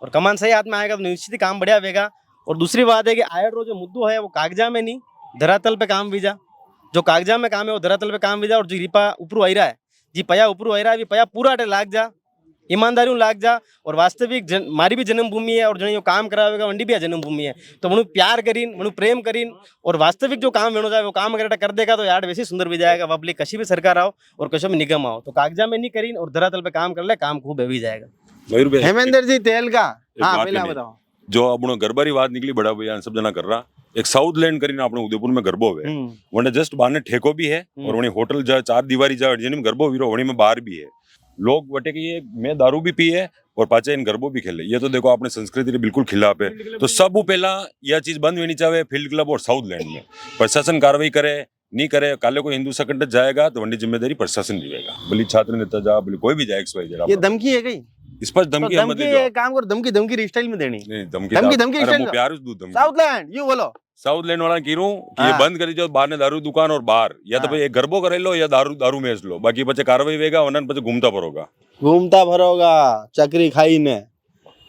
और कमान सही हाथ में आएगा तो निश्चित ही काम बढ़िया होगा। और दूसरी बात है कि आयर जो मुद्दो है वो कागजा में नहीं धरातल पे काम भी जा, जो कागजा में काम है वो धरातल पे काम भी जा। और जो रिपा ऊपर आई रहा है जी पया ऊपर आई रहा है पया पूरा लाग जा, ईमानदारी लाग जा। और वास्तविक मारी भी जन्मभूमि है और जो काम करावेगा वंडी भी जन्मभूमि है। तो मनु प्यार करीन, मनु प्रेम करीन और वास्तविक जो काम वेणो जाए वो काम कर देगा तो यार वैसे सुंदर भी जाएगा। पब्लिक कशी भी सरकार आओ और कशो भी निगम आओ तो कागजा में नहीं करीन और धरातल पे काम कर ले, काम खूब भी जाएगा। हेमेंद्र जी तेल का पहला बताओ जो अपनो गरबारी बात निकली बड़ा भैया सब जना कर रहा, एक साउथ लैंड करीने अपने उदयपुर में गरबो है, वने जस्ट बाने ठेको भी है और वने होटल जा 4 दीवारी जा जिनमें गरबो वीरो वने में बार भी है। लोग बटे कि ये मैं दारू भी पिए और पाचे इन गरबो भी खेले, ये तो देखो आपने संस्कृति के बिल्कुल खिलाफ है। तो सब पहला यह चीज बंद होनी चाहिए फील्ड क्लब और साउथ लैंड में। प्रशासन कार्रवाई करे नहीं करे, काले को हिंदू संगठन जाएगा तो वंडी जिम्मेदारी प्रशासन लेगा, भले छात्र नेता जा भले कोई भी जाए XYZ। ये धमकी है कहीं इस पर धमकी तो काम कर, धमकी स्टाइल में देनी नहीं, धमकी स्टाइल में प्यार दूध धमकी। साउथ लैंड यू बोलो, साउथ लैंड वाला कीरूं कि ये बंद करी जो बाहर ने दारू दुकान और बाहर या तो भाई एक गरबो करे लो या दारू मेच लो, बाकी बच्चे कार्रवाई वेगा वरना बच्चे घूमता भरोगा चक्री खाई ने।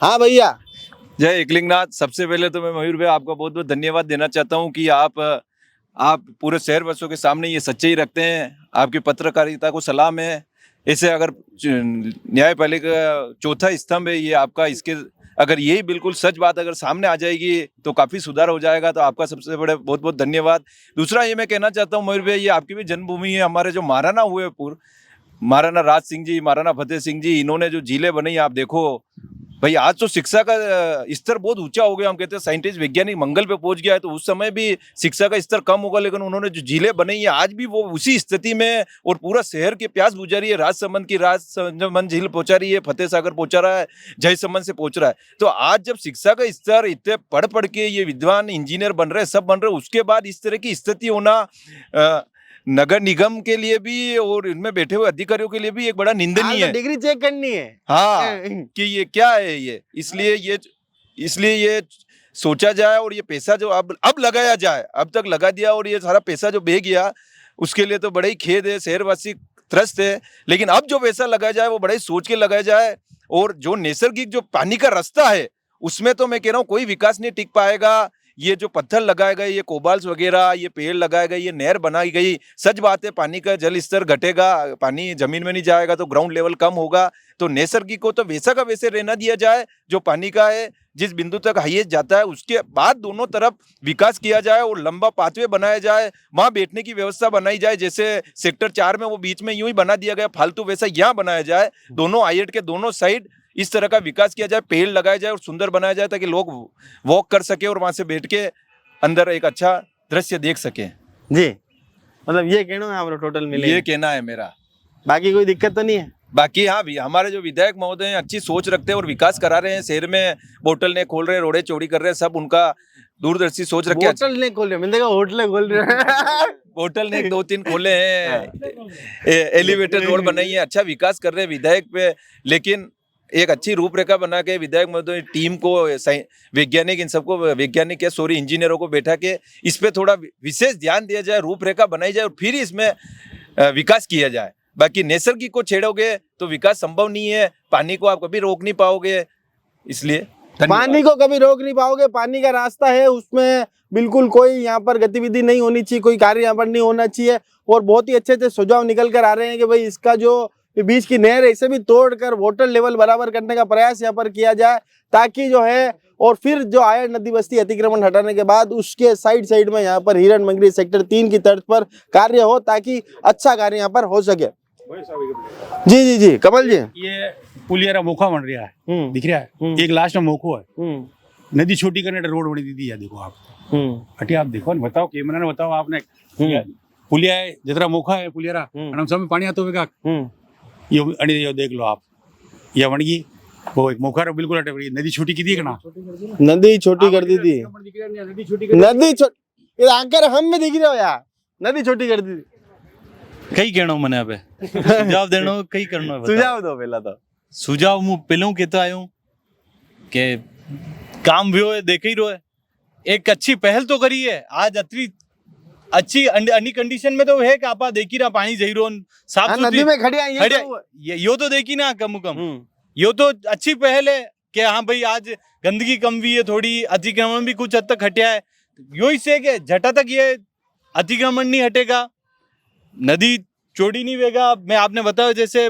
हाँ भैया जय एकलिंगनाथ। सबसे पहले तो मैं मयूर भाई आपका बहुत बहुत धन्यवाद देना चाहता हूँ कि आप पूरे शहर वासियों के सामने ये सच्चाई रखते हैं, आपकी पत्रकारिता को सलाम है। ऐसे अगर न्यायपालिका चौथा स्तंभ है ये आपका, इसके अगर यही बिल्कुल सच बात अगर सामने आ जाएगी तो काफ़ी सुधार हो जाएगा। तो आपका सबसे बड़े बहुत बहुत धन्यवाद। दूसरा ये मैं कहना चाहता हूँ मयूर भाई, ये आपकी भी जन्मभूमि है। हमारे जो महाराणा हुए महाराणा राज सिंह जी, महाराणा फतेह सिंह जी, इन्होंने जो झीलें बनाई आप देखो भाई, आज तो शिक्षा का स्तर बहुत ऊंचा हो गया। हम कहते हैं साइंटिस्ट वैज्ञानिक मंगल पे पहुंच गया है, तो उस समय भी शिक्षा का स्तर कम होगा, लेकिन उन्होंने जो झीलें बनाई है आज भी वो उसी स्थिति में और पूरा शहर की प्यास बुझा रही है। राजसमंद की राजसमंद झील पहुंचा रही है, फतेह सागर पहुंचा रहा है, जयसमंद से पहुंच रहा है। तो आज जब शिक्षा का स्तर इतने पढ़ के ये विद्वान इंजीनियर बन रहे, सब बन रहे, उसके बाद इस तरह की स्थिति होना नगर निगम के लिए भी और इनमें बैठे हुए अधिकारियों के लिए भी एक बड़ा निंदनीय है। डिग्री चेक करनी है। हाँ, कि ये क्या है ये, इसलिए ये सोचा जाए और ये पैसा जो अब लगाया जाए, अब तक लगा दिया और ये सारा पैसा जो बह गया उसके लिए तो बड़ा ही खेद है, शहरवासी त्रस्त है। लेकिन अब जो पैसा लगाया जाए वो बड़ा ही सोच के लगाया जाए। और जो नैसर्गिक जो पानी का रास्ता है उसमें तो मैं कह रहा हूँ कोई विकास नहीं टिक पाएगा। ये जो पत्थर लगाए गए, ये कोबाल्स वगैरह, ये पेड़ लगाए गए, ये नहर बनाई गई, सच बात है पानी का जल स्तर घटेगा, पानी जमीन में नहीं जाएगा तो ग्राउंड लेवल कम होगा। तो नैसर्गिक को तो वैसा का वैसे रहना दिया जाए जो पानी का है, जिस बिंदु तक हाईएस्ट जाता है उसके बाद दोनों तरफ विकास किया जाए और लंबा पाथवे बनाया जाए, वहां बैठने की व्यवस्था बनाई जाए। जैसे सेक्टर 4 में वो बीच में यूं ही बना दिया गया फालतू, वैसा यहाँ बनाया जाए। दोनों हाईएट के दोनों साइड इस तरह का विकास किया जाए, पेड़ लगाए जाए और सुंदर बनाया जाए ताकि लोग वॉक कर सके और वहां से बैठ के अंदर एक अच्छा दृश्य देख सके। जी, मतलब ये कहना है आप टोटल मिले, ये कहना है मेरा। बाकी कोई दिक्कत तो नहीं है? बाकी हाँ भी हमारे जो विधायक महोदय हैं अच्छी सोच रखते हैं और विकास करा रहे हैं। शहर में बोतल ने खोल रहे हैं, रोडे चौड़ी कर रहे हैं, सब उनका दूरदर्शी सोच रखे। होटल नहीं खोल रहे, मैंने देखा होटल खोल रहे हैं। होटल ने 2-3 खोले हैं, एलिवेटेड रोड बनाई है, अच्छा विकास कर रहे हैं विधायक पे। लेकिन एक अच्छी रूपरेखा बना के विधायक महोदय टीम को, वैज्ञानिक, इन सबको वैज्ञानिक या सॉरी इंजीनियरों को बैठा के इस पे थोड़ा विशेष ध्यान दिया जाए, रूपरेखा बनाई जाए और फिर इसमें विकास किया जाए। बाकी नैसर्गिक को छेड़ोगे तो विकास संभव नहीं है, पानी को आप कभी रोक नहीं पाओगे। इसलिए पानी को कभी रोक नहीं पाओगे, पानी का रास्ता है, उसमें बिल्कुल कोई यहाँ पर गतिविधि नहीं होनी चाहिए, कोई कार्य यहाँ पर नहीं होना चाहिए। और बहुत ही अच्छे अच्छे सुझाव निकल कर आ रहे हैं कि भाई इसका जो बीच की नहर है इसे भी तोड़कर वाटर लेवल बराबर करने का प्रयास यहाँ पर किया जाए, ताकि जो है और फिर जो आयड नदी बस्ती अतिक्रमण हटाने के बाद उसके साइड में यहाँ पर हिरण मंगरी सेक्टर 3 की तर्ज पर कार्य हो, ताकि अच्छा कार्य यहाँ पर हो सके। जी जी जी कमल जी, ये पुलियारा मोखा बन रहा है, दिख रहा है, एक लास्ट में मोखो है, नदी छोटी करने रोड बनी दी है। देखो आप हटिए, आप देखो ना, बताओ कैमरा ने बताओ आपने, पुलिया है जितना मोखा है पुलियारा, हम सब में पानी आता होगा। ये देख लो आप, ये बन गई वो एक मोखा बिल्कुल हटे, नदी छोटी की थी ना, नदी छोटी कर दी थी, नदी छोटी आकर हम में दिख रहे हो यार, नदी छोटी कर दी थी। कई कहना मैंने अब सुझाव देना, कई करना है। सुझाव दो पहला तो। सुझाव मु पहलों कहता आयो के काम भी हो देख ही रो है, एक अच्छी पहल तो करी है। आज अच्छी अन्य कंडीशन में तो है कि आप देख ही रहा पानी जही रो साफ नदी में खड़े यो तो देखी ना कम कम, यो तो अच्छी पहल है कि हाँ भाई आज गंदगी कम भी है, थोड़ी अतिक्रमण भी कुछ हद तक हटिया है। यो ही से कि झटा तक ये अतिक्रमण नहीं हटेगा, नदी चौड़ी नहीं होगा। मैं आपने बताया जैसे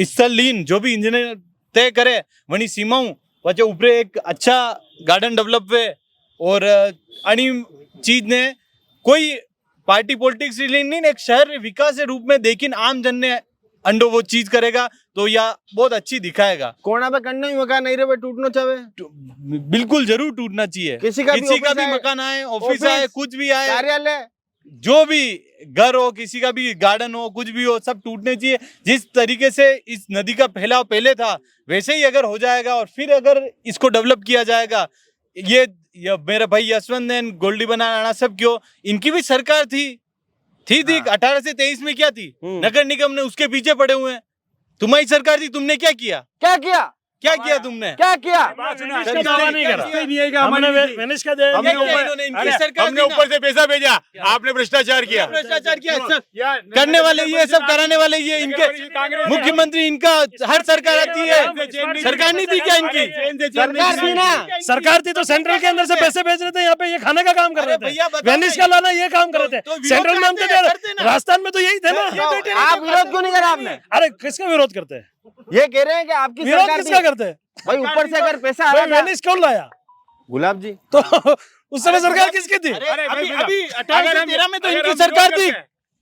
स्थल लीन जो भी इंजीनियर तय करे वनी सीमाओं वजह ऊपर एक अच्छा गार्डन डेवलप हुए। और अनी चीज ने कोई पार्टी पॉलिटिक्स नहीं, एक शहर विकास के रूप में देखिन आम जन ने अंडो वो चीज करेगा तो या बहुत अच्छी दिखाएगा। कोना पे करना ही मकान नहीं रहे, टूटना चाहिए, बिल्कुल जरूर टूटना चाहिए। किसी का भी मकान आए, ऑफिस आए, कुछ भी आए, कार्यालय, जो भी घर हो, किसी का भी गार्डन हो, कुछ भी हो, सब टूटने चाहिए। जिस तरीके से इस नदी का फैलाव पहले था वैसे ही अगर हो जाएगा और फिर अगर इसको डेवलप किया जाएगा, ये मेरे भाई यशवंत ने गोल्डी बनाना सब क्यों, इनकी भी सरकार थी 18 से 23 में क्या थी, नगर निगम ने उसके पीछे पड़े हुए हैं। तुम्हारी सरकार थी, तुमने क्या किया तुमने हमने ऊपर से पैसा भेजा, आपने भ्रष्टाचार किया करने वाले ये सब कराने वाले ये इनके मुख्यमंत्री, इनका हर सरकार आती है, सरकार नहीं थी क्या इनकी? सरकार थी तो सेंट्रल के अंदर से पैसे भेज रहे थे, यहाँ पे ये खाने का काम कर रहे थे, वेनिस का लाना ये काम कर रहे थे, सेंट्रल में हम थे, राजस्थान में तो यही थे ना। आप विरोध क्यों नहीं करा आपने? अरे किसका विरोध करते हैं? ये कह रहे हैं कि आपकी विरोध किसका करते हैं भाई? ऊपर से अगर पैसा आ रहा था, वेनिस कौन लाया? गुलाब जी। तो उस समय सरकार किसकी थी? अभी 18 से 13 में तो इनकी सरकार थी,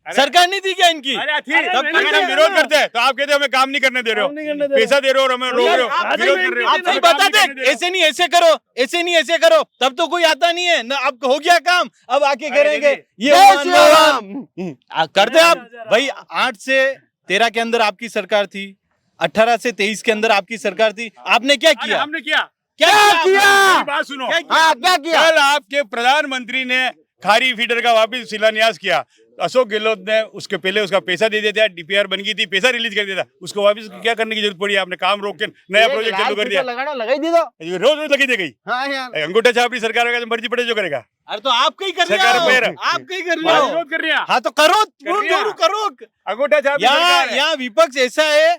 सरकार नहीं थी क्या इनकी? अगर हम विरोध करते हैं तो आप कहते हैं हमें काम नहीं करने दे रहे हो, पैसा दे रहे हो और हमें रोक रहे हो, विरोध कर रहे हो। आप सही बताते, ऐसे नहीं ऐसे करो, ऐसे नहीं ऐसे करो, तब तो कोई आता नहीं है ना। अब हो गया काम, अब आके करेंगे ये करते आप भाई। 8 से 13 के अंदर आपकी सरकार थी, 18 से 23 के अंदर आपकी सरकार थी, आपने क्या किया? हमने क्या बात सुनो, क्या किया? कल आपके प्रधानमंत्री ने खारी फीडर का वापस शिलान्यास किया, अशोक गहलोत ने उसके पहले उसका पैसा दे दिया था, डीपीआर बन गई थी, पैसा रिलीज कर दिया था, उसको वापस क्या करने की जरूरत पड़ी? आपने काम रोक के नया प्रोजेक्ट चालू कर दिया, लगाई दी तो ये रोज रोज लगी दे गई। हाँ यार, अंगूठा छापड़ी सरकार का मर्जी पड़े जो करेगा। अरे तो आप कहीं कर रहे सरकार हो, पैर। आप कहीं कर रहे हो, विरोध कर रही है, हाँ तो करो, कर रही है। करो। अंगूठा छापड़ी सरकार है। यहाँ विपक्ष ऐसा है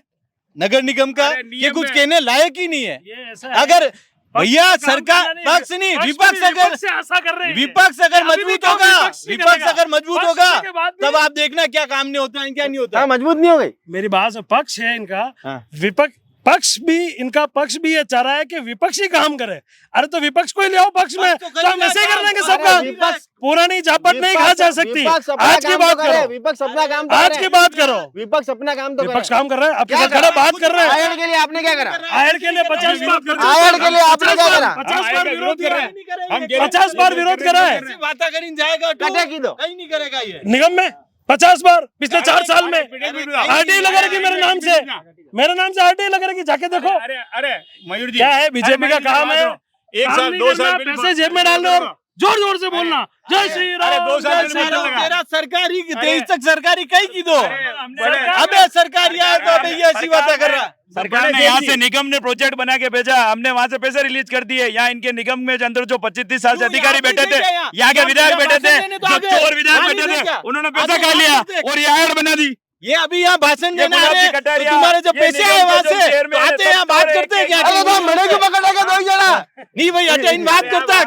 नगर निगम का अरे कि नियम कुछ में- कहने लायक ही नहीं है। ये ऐसा है। अगर भैया पक्ष का काम सरकार करना नहीं, पक्ष नहीं, पक्ष विपक्ष भी अगर विपक्ष से आशा कर रहे हैं। विपक्ष अगर अभी भी मजबूत काम होगा, विपक्ष नहीं विपक्ष करेगा। अगर मजबूत पक्ष होगा होने के बाद भी- तब आप देखना क्या काम नहीं होता है, क्या नहीं होता हाँ, है। मजबूत नहीं हो गई। मेरी बात से पक्ष है इनका, हाँ। विपक्ष इनका पक्ष भी ये चाह रहा है कि विपक्ष ही काम करे। अरे तो विपक्ष को ही ले आओ पक्ष में, तो तो हम ऐसे कर लेंगे अरे सबका। विपक्ष- पुरानी झापट नहीं खा जा सकती। विपक्ष अपना आज की काम बात तो करे, करो, विपक्ष अपना काम तो आज करे। की बात करो। विपक्ष अपना काम तो विपक्ष करे। काम कर रहा है, आपके क्या साथ खड़ा करा? बात कर रहे हैं। आयड के लिए आपने क्या करा? आयड के लिए 50 बार आयड के लिए आपने क्या करा? 50 बार विरोध करा है, हम 50 बार विरोध करा है बात करें जाएगा तो कटे की दो। कहीं नहीं करेगा ये। निगम में 50 बार पिछले 4 साल में आरटीआई लगा रखी मेरे नाम से आरटीआई लगा रखी, जाके देखो। अरे मयूर जी, क्या है, बीजेपी का काम है एक काम साल नहीं 2 करना, साल पैसे जेब में डालने और जोर जोर से बोलना जय श्री राम। अरे 2 साल जय पहले श्री मतलब राम। लगा। तेरा सरकारी तेईस तक सरकारी कहीं की दो। सरकार अबे सरकारी आया तो अबे ये ऐसी बातें कर रहा। सरकार ने यहाँ से निगम ने प्रोजेक्ट बना के भेजा, हमने वहाँ से पैसे रिलीज कर दिए। यहाँ इनके निगम में अंदर जो 25-30 साल से क्यों? अधिकारी यहाँ बैठे नहीं थे, देखे यहाँ? यहाँ के यहाँ विधायक बैठे थे, भाषण देने तो जो आ गए। चोर विधायक यहाँ बैठे नहीं थे, देखा? उन्होंने आगे पैसा खा यहाँ लिया नहीं और ये ऐड बना दी। ये अभी यहाँ भाषण देने आ गुलाब रहे जी हैं, तो कटारिया, तुम्हारे जो ये पैसे निगम आए वहाँ के जो से चेयरमैन तो आते है, हैं सब बात चोर करते हैं क्या? अरे तो मैंने क्यों पकड़ेगा दो जना? नहीं भाई हटे इन बात करता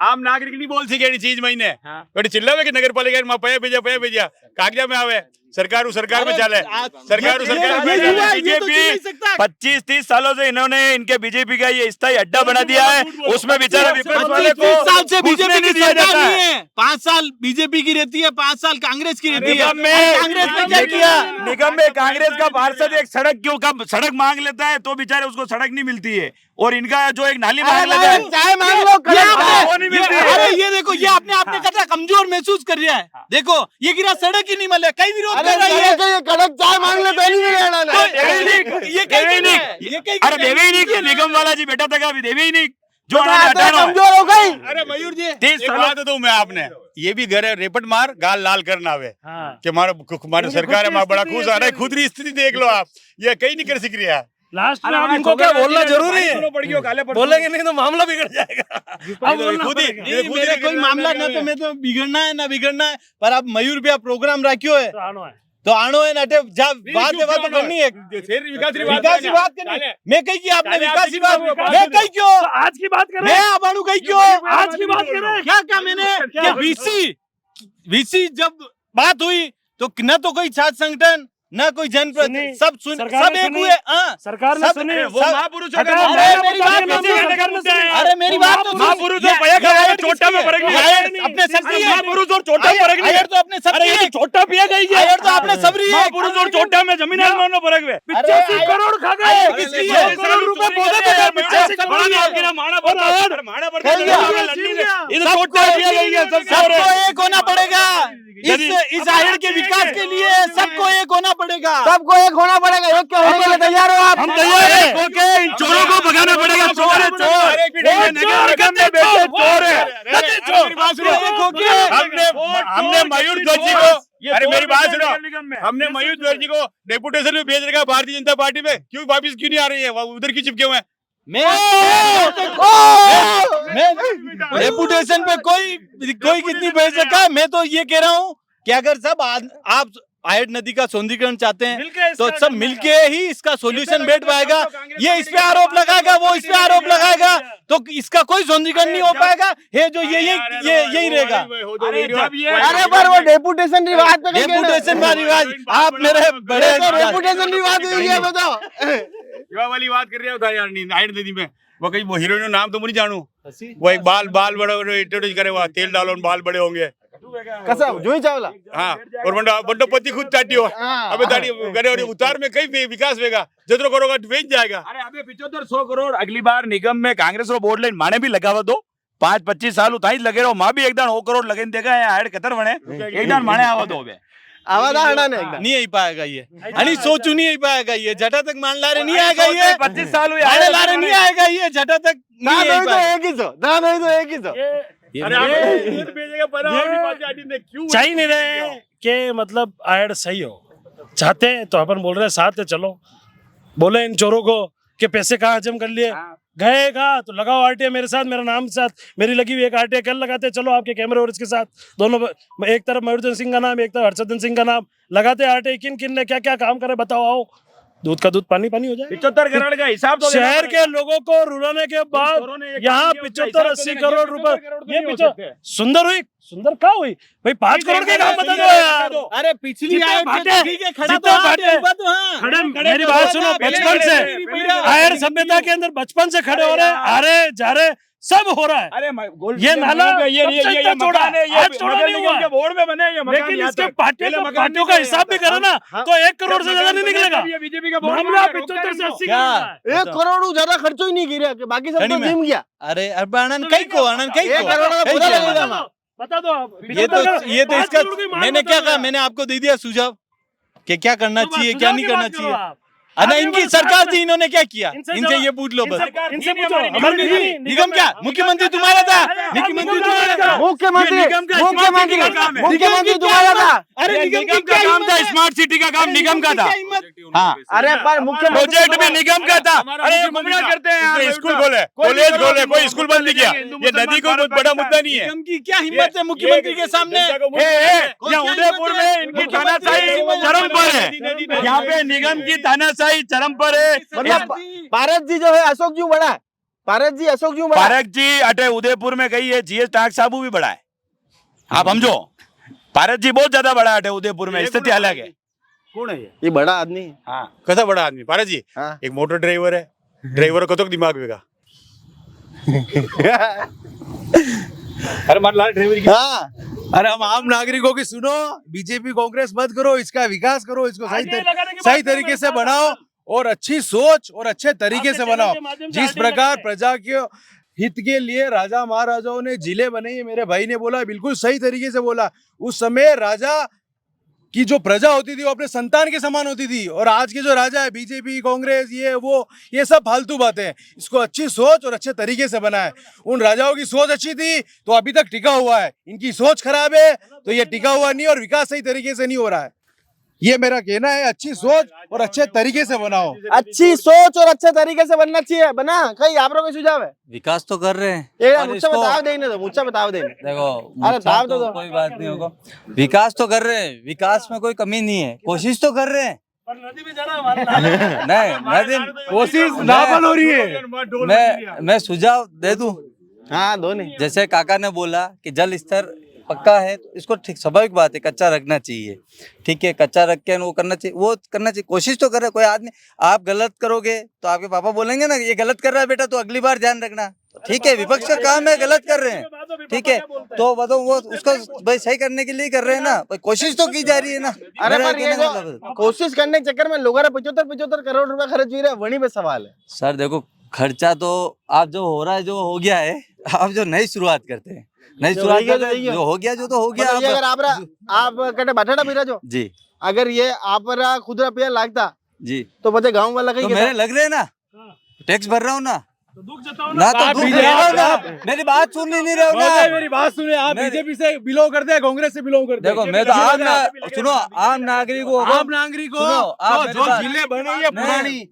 आम नागरिक नहीं बोल सके चीज महीने बड़ी चिल्लावे कि नगर पालिका पया भेजा कागजा में आवे सरकार में चाले सरकार ये तो नहीं सकता। 25-30 सालों से इन्होंने इनके बीजेपी का ये स्थायी अड्डा बना दिया है, उसमें बेचारे विपक्ष वाले को 25 साल से घुसने बीजेपी नहीं की दिया सरकार जाता नहीं है। है। 5 साल बीजेपी की रहती है, 5 साल कांग्रेस की रहती है। निगम में कांग्रेस ने क्या किया? निगम में कांग्रेस का पार्षद एक सड़क मांग लेता है तो बेचारे उसको सड़क नहीं मिलती है, और इनका जो एक नाली मांग लेता है चाय मांग लो, ये कड़क चाय। वो नहीं मिलती है। अरे ये देखो ये आपने कहा कमजोर महसूस कर रहा है। देखो ये गिरा सड़क ही नहीं मिले, कई विरोध अरे कर रही है। ये कड़क चाय मांग ले तो नहीं मिलेगा ना। ये कहीं नहीं, ये कहीं अरे देवे ही नहीं कि निगम वाला जी बैठा था क्या? अभी देवे ही नहीं जो तो उन्होंने आता है, हटाना है। कमजोर हो गई। अरे मयूर जी 30 एक बात तो मैं आपने ये भी घर है रेपट मार गाल लाल करना आवे कि हमारी सरकार है, बड़ा खुश आ रहा है। खुद की स्थिति देख लो आप, ये कहीं नहीं कर सक रही है। लास्ट में अब इनको क्या बोलना जरूरी है? बोलेंगे नहीं तो मामला बिगड़ जाएगा। अब बोलना खुद ही पड़ेगा। नहीं, मेरे कोई मामला ना तो मैं तो बिगड़ना है ना बिगड़ना है, पर आप मयूर भी आप प्रोग्राम रखियो है तो आनो है। तो आनो है नटे बात तो करनी है। विकास की बात करनी, मैं कही की आपने विकास की बात, मैं कही क्यों? तो आज की बात करें, मैं अबाणु कही क्यों? आज की बात करें। क्या मैंने कि वीसी जब बात हुई तो न तो कोई छात्र संगठन न कोई जनप्रतिनिधि, सब सरकार सब ने एक सुनी। हुए। हाँ सरकार ने सब- सुनी, वो महापुरुषों का हटाओ, मुद्दा अरे है। मेरी बात मुद्दा है, सरकार ने सुनी। अरे मेरी बात तो सुन। महापुरुष ये- और पया खा ये गए, आयत छोटा में किसकी फर्क है? नहीं ये है। आयत अपने सब की है। महापुरुष और छोटा फर्क नहीं है। आयत तो अपने सब अरे की ये है। तो छोटा पिया गई है। आयत तो अपने सब रही है। महापुरुष और छोटा में जमीन आसमान में फर्क है। 85 करोड़ खा गए। आयत किसकी है? 2 करोड़ रुपए पौधे पे गए, 85 करोड़ माना रुपए। माना पड़ता है, माना पड़ता है। ये तो सबको छोटा पिया गई है, सब सबको एक होना पड़ेगा। इस आयत के विकास के लिए सबको एक होना पड़ेगा। सबको एक होना पड़ेगा। एक क्यों होने के लिए तैयार हो आप? हम तैयार हैं। ओके, इन चोरों को भगाना पड़ेगा। चोर है चोर, नगर में बैठे चोर है। हमने मयूर जोशी को, अरे मेरी बात सुनो, हमने मयूर जोशी को डेपुटेशन में भेज रखा भारतीय जनता पार्टी में। क्यों वापिस क्यों नहीं आ रही है? वो उधर क्यों चिपके हुए हैं? मैं रेपुटेशन पे कोई कितनी भेज रखा है। मैं तो ये कह रहा हूँ कि अगर सब आप आयड नदी का सौंदर्यीकरण चाहते हैं तो सब मिलके ही इसका सॉल्यूशन बैठ पाएगा। ये इस पे आरोप लगाएगा, वो इस पे आरोप लगाएगा, तो इसका कोई सौंदर्यीकरण नहीं हो पाएगा। है जो यही रहेगा। अरे पर वो डेपुटेशन रिवाज पे कहीं कहना। रेपुटेशन का रिवाज आप मेरे बड़े डेपुटेशन रिवाज हुई है, बताओ। युवा वाली बात कर रहे हो यार नाइट नदी में। वो कहीं वो हीरोइन का नाम तो मुझे नहीं जानू। वो एक बाल बड़े इंट्रोड्यूस करे, वहाँ तेल डालो बाल बड़े होंगे। कसम जूही चावला। हाँ, और बंडोपति खुद चाटी हो। हाँ, अबे दाढ़ी करे और उतार में कई विकास होगा। जितना करोगा बेच जाएगा। अरे अबे 75-100 करोड़ अगली बार निगम में कांग्रेस और बोर्ड लाइन माने भी लगावा दो। 5-25 साल उताई लगे रहो, माँ भी एकदम 100 करोड़ लगे देगा। हाइड कतर बने एकदम माने आवा दो। आवाज आना नहीं एकदम। नहीं आई पाएगा ये, अनि सोचू नहीं आई पाएगा ये, जटा तक मान ला रहे नहीं आएगा ये। 25 साल हुए आने ला रहे नहीं आएगा ये, जटा तक नहीं आई दाम पाएगा। एक ही सौ, दाम तो एक ही सौ। चाहिए नहीं रहे कि मतलब आयड सही हो, चाहते हैं तो अपन बोल रहे हैं साथ है चलो, बोले इन चोरों को कि पैसे कहाँ हजम कर लिए, गए कहा तो लगाओ आरटीआई मेरे साथ, मेरा नाम साथ, मेरी लगी हुई एक आरटीआई कल लगाते हैं, चलो आपके कैमरे और इसके साथ दोनों, एक तरफ मयूरचंद सिंह का नाम, एक तरफ हर्षवर्धन सिंह का नाम, लगाते आरटीआई, किन किन ने क्या क्या काम करे बताओ, आओ दूध का दूध पानी पानी हो जाए। 75 करोड़ का हिसाब तो शहर के लोगों को रुलाने के बाद यहाँ 75-80 करोड़ रुपए, ये पीछे सुंदर हुई, सुंदर क्या हुई भाई, 5 करोड़ के काम बता दो यार। अरे पिछली मेरी बात सुनो, बचपन से आयर सभ्यता के अंदर बचपन से खड़े हो रहे, आ रहे जा रहे, सब हो रहा है। अरे ये नाला ये मकान है, ये छोड़ा बोर्ड में बने, ये मकान, लेकिन इसके पार्टियों का हिसाब भी करो ना तो 1 करोड़ से ज्यादा नहीं निकलेगा। बीजेपी का मामला 75 से 80 1 करोड़ ज्यादा खर्चो ही नहीं गिरा, बाकी सब तो जिम गया। अरे आनंद कई को 1 करोड़ का पूरा लगेगा ना। बता दो आप। ये तो इसका मैंने क्या कहा, मैंने आपको दे दिया सुझाव कि क्या करना चाहिए क्या नहीं करना चाहिए। अरे इनकी सरकार थी, इन्होंने क्या किया, इनसे ये पूछ लो बस। इनसे पूछो निगम क्या, मुख्यमंत्री तुम्हारा था, मुख्यमंत्री तुम्हारा था, मुख्यमंत्री तुम्हारा था। अरे निगम का काम था, स्मार्ट सिटी का काम निगम का था। हाँ अरे पर मुख्यमंत्री प्रोजेक्ट में निगम का था। अरे गुमराह करते हैं यार, स्कूल खोले, कॉलेज खोले, कोई स्कूल बंद नहीं किया, ये नदी को बहुत बड़ा मुद्दा नहीं है। निगम की क्या हिम्मत है मुख्यमंत्री के सामने। यहाँ उदयपुर में इनकी तानाशाही चरम पर है, यहाँ पे निगम की तानाशाही चरम पर है। मतलब पारस जी जो है अशोक जी बड़ा है, पारस जी अशोक जी बड़ा है। पारक जी अटे उदयपुर में गई है, जीएस टाक साबू भी बड़ा है, आप समझो। पारस जी बहुत ज्यादा बड़ा है उदयपुर में, स्थिति अलग है। कौन है ये बड़ा आदमी है। हाँ कैसा बड़ा आदमी पारस जी। हाँ। एक मोटर ड्राइवर है, ड्राइवर को तो दिमाग होगा। अरे मान लाल ड्राइवर की। हाँ अरे हम आम नागरिकों की सुनो, बीजेपी कांग्रेस मत करो, इसका विकास करो, इसको सही तरीके से बनाओ और अच्छी सोच और अच्छे तरीके से बनाओ। जिस प्रकार प्रजा के हित के लिए राजा महाराजाओं ने जिले बनाई, मेरे भाई ने बोला बिल्कुल सही तरीके से बोला। उस समय राजा की जो प्रजा होती थी वो अपने संतान के समान होती थी, और आज के जो राजा है बीजेपी कांग्रेस ये सब फालतू बातें हैं। इसको अच्छी सोच और अच्छे तरीके से बनाए। उन राजाओं की सोच अच्छी थी तो अभी तक टिका हुआ है, इनकी सोच खराब है तो ये टिका हुआ नहीं और विकास सही तरीके से नहीं हो रहा है। ये मेरा कहना है, अच्छी सोच और अच्छे तरीके से बनाओ। अच्छी सोच और अच्छे तरीके से बनना चाहिए। बना कहीं आप लोगों का सुझाव है। विकास तो कर रहे हैं, ये मुझसे बताओ देने दो, मुझसे बताओ देने। देखो अरे दाव दो कोई बात नहीं होगा, विकास तो कर रहे हैं, विकास में कोई कमी नहीं है, कोशिश तो कर रहे हैं। नदी में जाना हमारा नहीं कोशिश नाफल हो रही है। मैं सुझाव दे दूं। हाँ दो नहीं। जैसे काका ने बोला कि जल स्तर पक्का है तो इसको ठीक स्वाभाविक बात है, कच्चा रखना चाहिए, ठीक है, कच्चा रख के वो करना चाहिए, कोशिश तो करे। कोई आदमी आप गलत करोगे तो आपके पापा बोलेंगे ना ये गलत कर रहा है बेटा, तो अगली बार ध्यान रखना, ठीक है। विपक्ष का काम है गलत कर रहे हैं, ठीक है, तो बताओ वो उसको भाई सही करने के लिए कर रहे हैं ना, कोशिश तो की जा रही है ना। अरे पर ये जो कोशिश करने के चक्कर में लोग 75 करोड़ रुपए खर्च हुई रहे, वहीं पे सवाल है। सर देखो खर्चा तो आप जो हो रहा है जो हो गया है, आप जो नई शुरुआत करते हैं, नई शुरुआत जो हो गया जो तो हो गया। अगर आप कटे बटाटा पी रहे जो जी, अगर ये आप खुद रुपया लागता जी तो बचे गाँव वाला तो मेरे लग रहे हैं ना, टैक्स भर रहा हूँ ना, तो दुख जताओ ना तो दुख दे रहा हूं ना, मेरी बात सुन नहीं रहे हो ना। मेरी बात सुनिए, आप बीजेपी से बिलोंग करते हैं, कांग्रेस से बिलोंग करते हैं। देखो मैं तो सुनो आम नागरिक हो, जो जिले बने ये पुरानी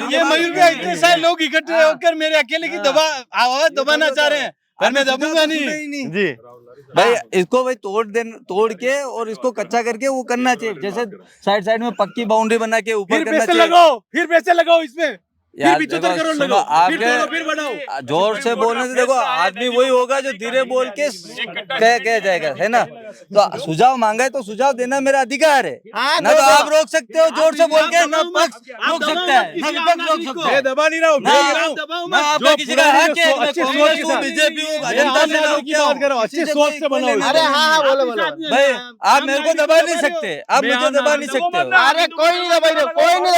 ये मयूर के इतने सारे लोग इकट्ठे होकर मेरे अकेले की आवाज दबाना चाह रहे हैं, पर मैं दबूंगा नहीं जी। भाई इसको भाई तोड़ के और इसको कच्चा करके वो करना चाहिए। जैसे साइड में पक्की बाउंड्री बना के ऊपर करना चाहिए। फिर पैसे लगाओ इसमें, यार फिर बनाओ, जोर से बोलने से देखो आदमी वही होगा जो धीरे बोल के कह जाएगा, है ना। तो सुझाव मांगा है तो सुझाव देना मेरा अधिकार है ना, तो आप रोक सकते हो जोर से बोल के, ना पक्ष रोक सकता है ना विपक्ष रोक सकता है। दबा नहीं रहा हूँ, ना आपका किसी का हक है, मैं कांग्रेस हूँ, बीजेपी हूँ, जनता से लड़ूं क्या हूँ, अच्छी सोच से बनाओ। अरे हाँ बोलो भाई आप मेरे को दबा नहीं सकते, आप मुझे दबा नहीं सकते हो। अरे कोई नहीं दबाई रहे, कोई नहीं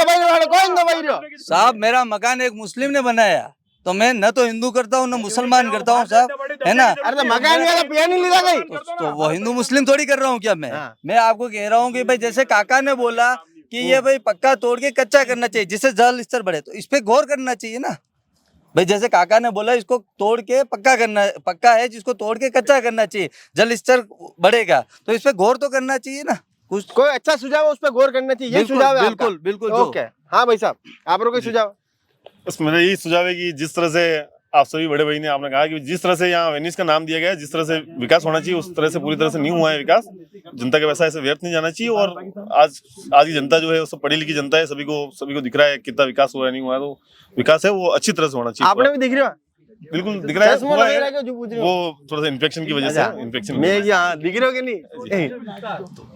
दबाई रहे। साहब मेरा मकान एक मुस्लिम ने बनाया तो मैं न तो हिंदू करता हूँ न मुसलमान करता हूँ साहब, है ना। अरे तो मकान वाला पिया नहीं लिया गई तो वो हिंदू मुस्लिम थोड़ी कर रहा हूँ क्या मैं आपको कह रहा हूँ कि भाई जैसे काका ने बोला कि ये भाई पक्का तोड़ के कच्चा करना चाहिए जिससे जल स्तर बढ़े, तो इस पे गौर करना चाहिए ना। भाई जैसे काका ने बोला इसको तोड़ के पक्का करना, पक्का है जिसको तोड़ के कच्चा करना चाहिए, जल स्तर बढ़ेगा तो इस पे गौर तो करना चाहिए ना कुछ। कोई अच्छा सुझाव है उस पर गौर करना चाहिए, ये सुझाव है आपका? बिल्कुल बिल्कुल। ओके, हाँ भाई साहब, आप लोग कोई सुझाव? बस मेरा यही सुझाव है कि जिस तरह से आप सभी बड़े भाई ने आपने कहा कि जिस तरह से यहाँ वेनिस का नाम दिया गया है, जिस तरह से विकास होना चाहिए उस तरह से पूरी तरह से नहीं हुआ है विकास। जनता का पैसा ऐसे व्यर्थ नहीं जाना चाहिए। और आज की जनता जो है वो सब पढ़ी लिखी जनता है, सभी को दिख रहा है कितना विकास हुआ है नहीं हुआ है। तो विकास है वो अच्छी तरह से होना चाहिए। आपने भी दिख रहे हो? बिल्कुल दिख रहा है, चश्मा हुआ लगा है। रहा है, जो पूछ रहे हो? वो थोड़ा सा इन्फेक्शन की वजह से, इन्फेक्शन मैं यहाँ दिख रहे हो कि नहीं?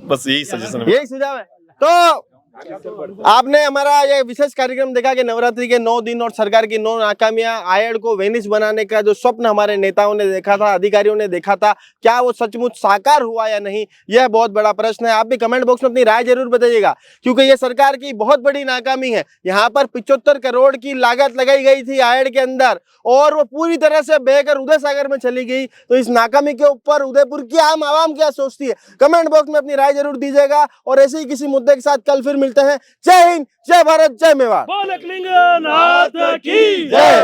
बस यही सजेशन है, यही सुझाव है। तो आपने हमारा ये विशेष कार्यक्रम देखा कि नवरात्रि के 9 दिन और सरकार की 9 नाकामियां, आयड को वेनिस बनाने का जो स्वप्न हमारे नेताओं ने देखा था, अधिकारियों ने देखा था, क्या वो सचमुच साकार हुआ या नहीं, यह बहुत बड़ा प्रश्न है। आप भी कमेंट बॉक्स में अपनी राय जरूर बताइएगा, क्योंकि ये सरकार की बहुत बड़ी नाकामी है। यहाँ पर 75 करोड़ की लागत लगाई गई थी आयड के अंदर और वो पूरी तरह से बहकर उदय सागर में चली गई। तो इस नाकामी के ऊपर उदयपुर की आम आवाम क्या सोचती है, कमेंट बॉक्स में अपनी राय जरूर दीजिएगा। और ऐसे ही किसी मुद्दे के साथ कल फिर मिलते हैं। जय हिंद, जय भारत, जय मेवाड़। बोले कलिंग नाथ की जय।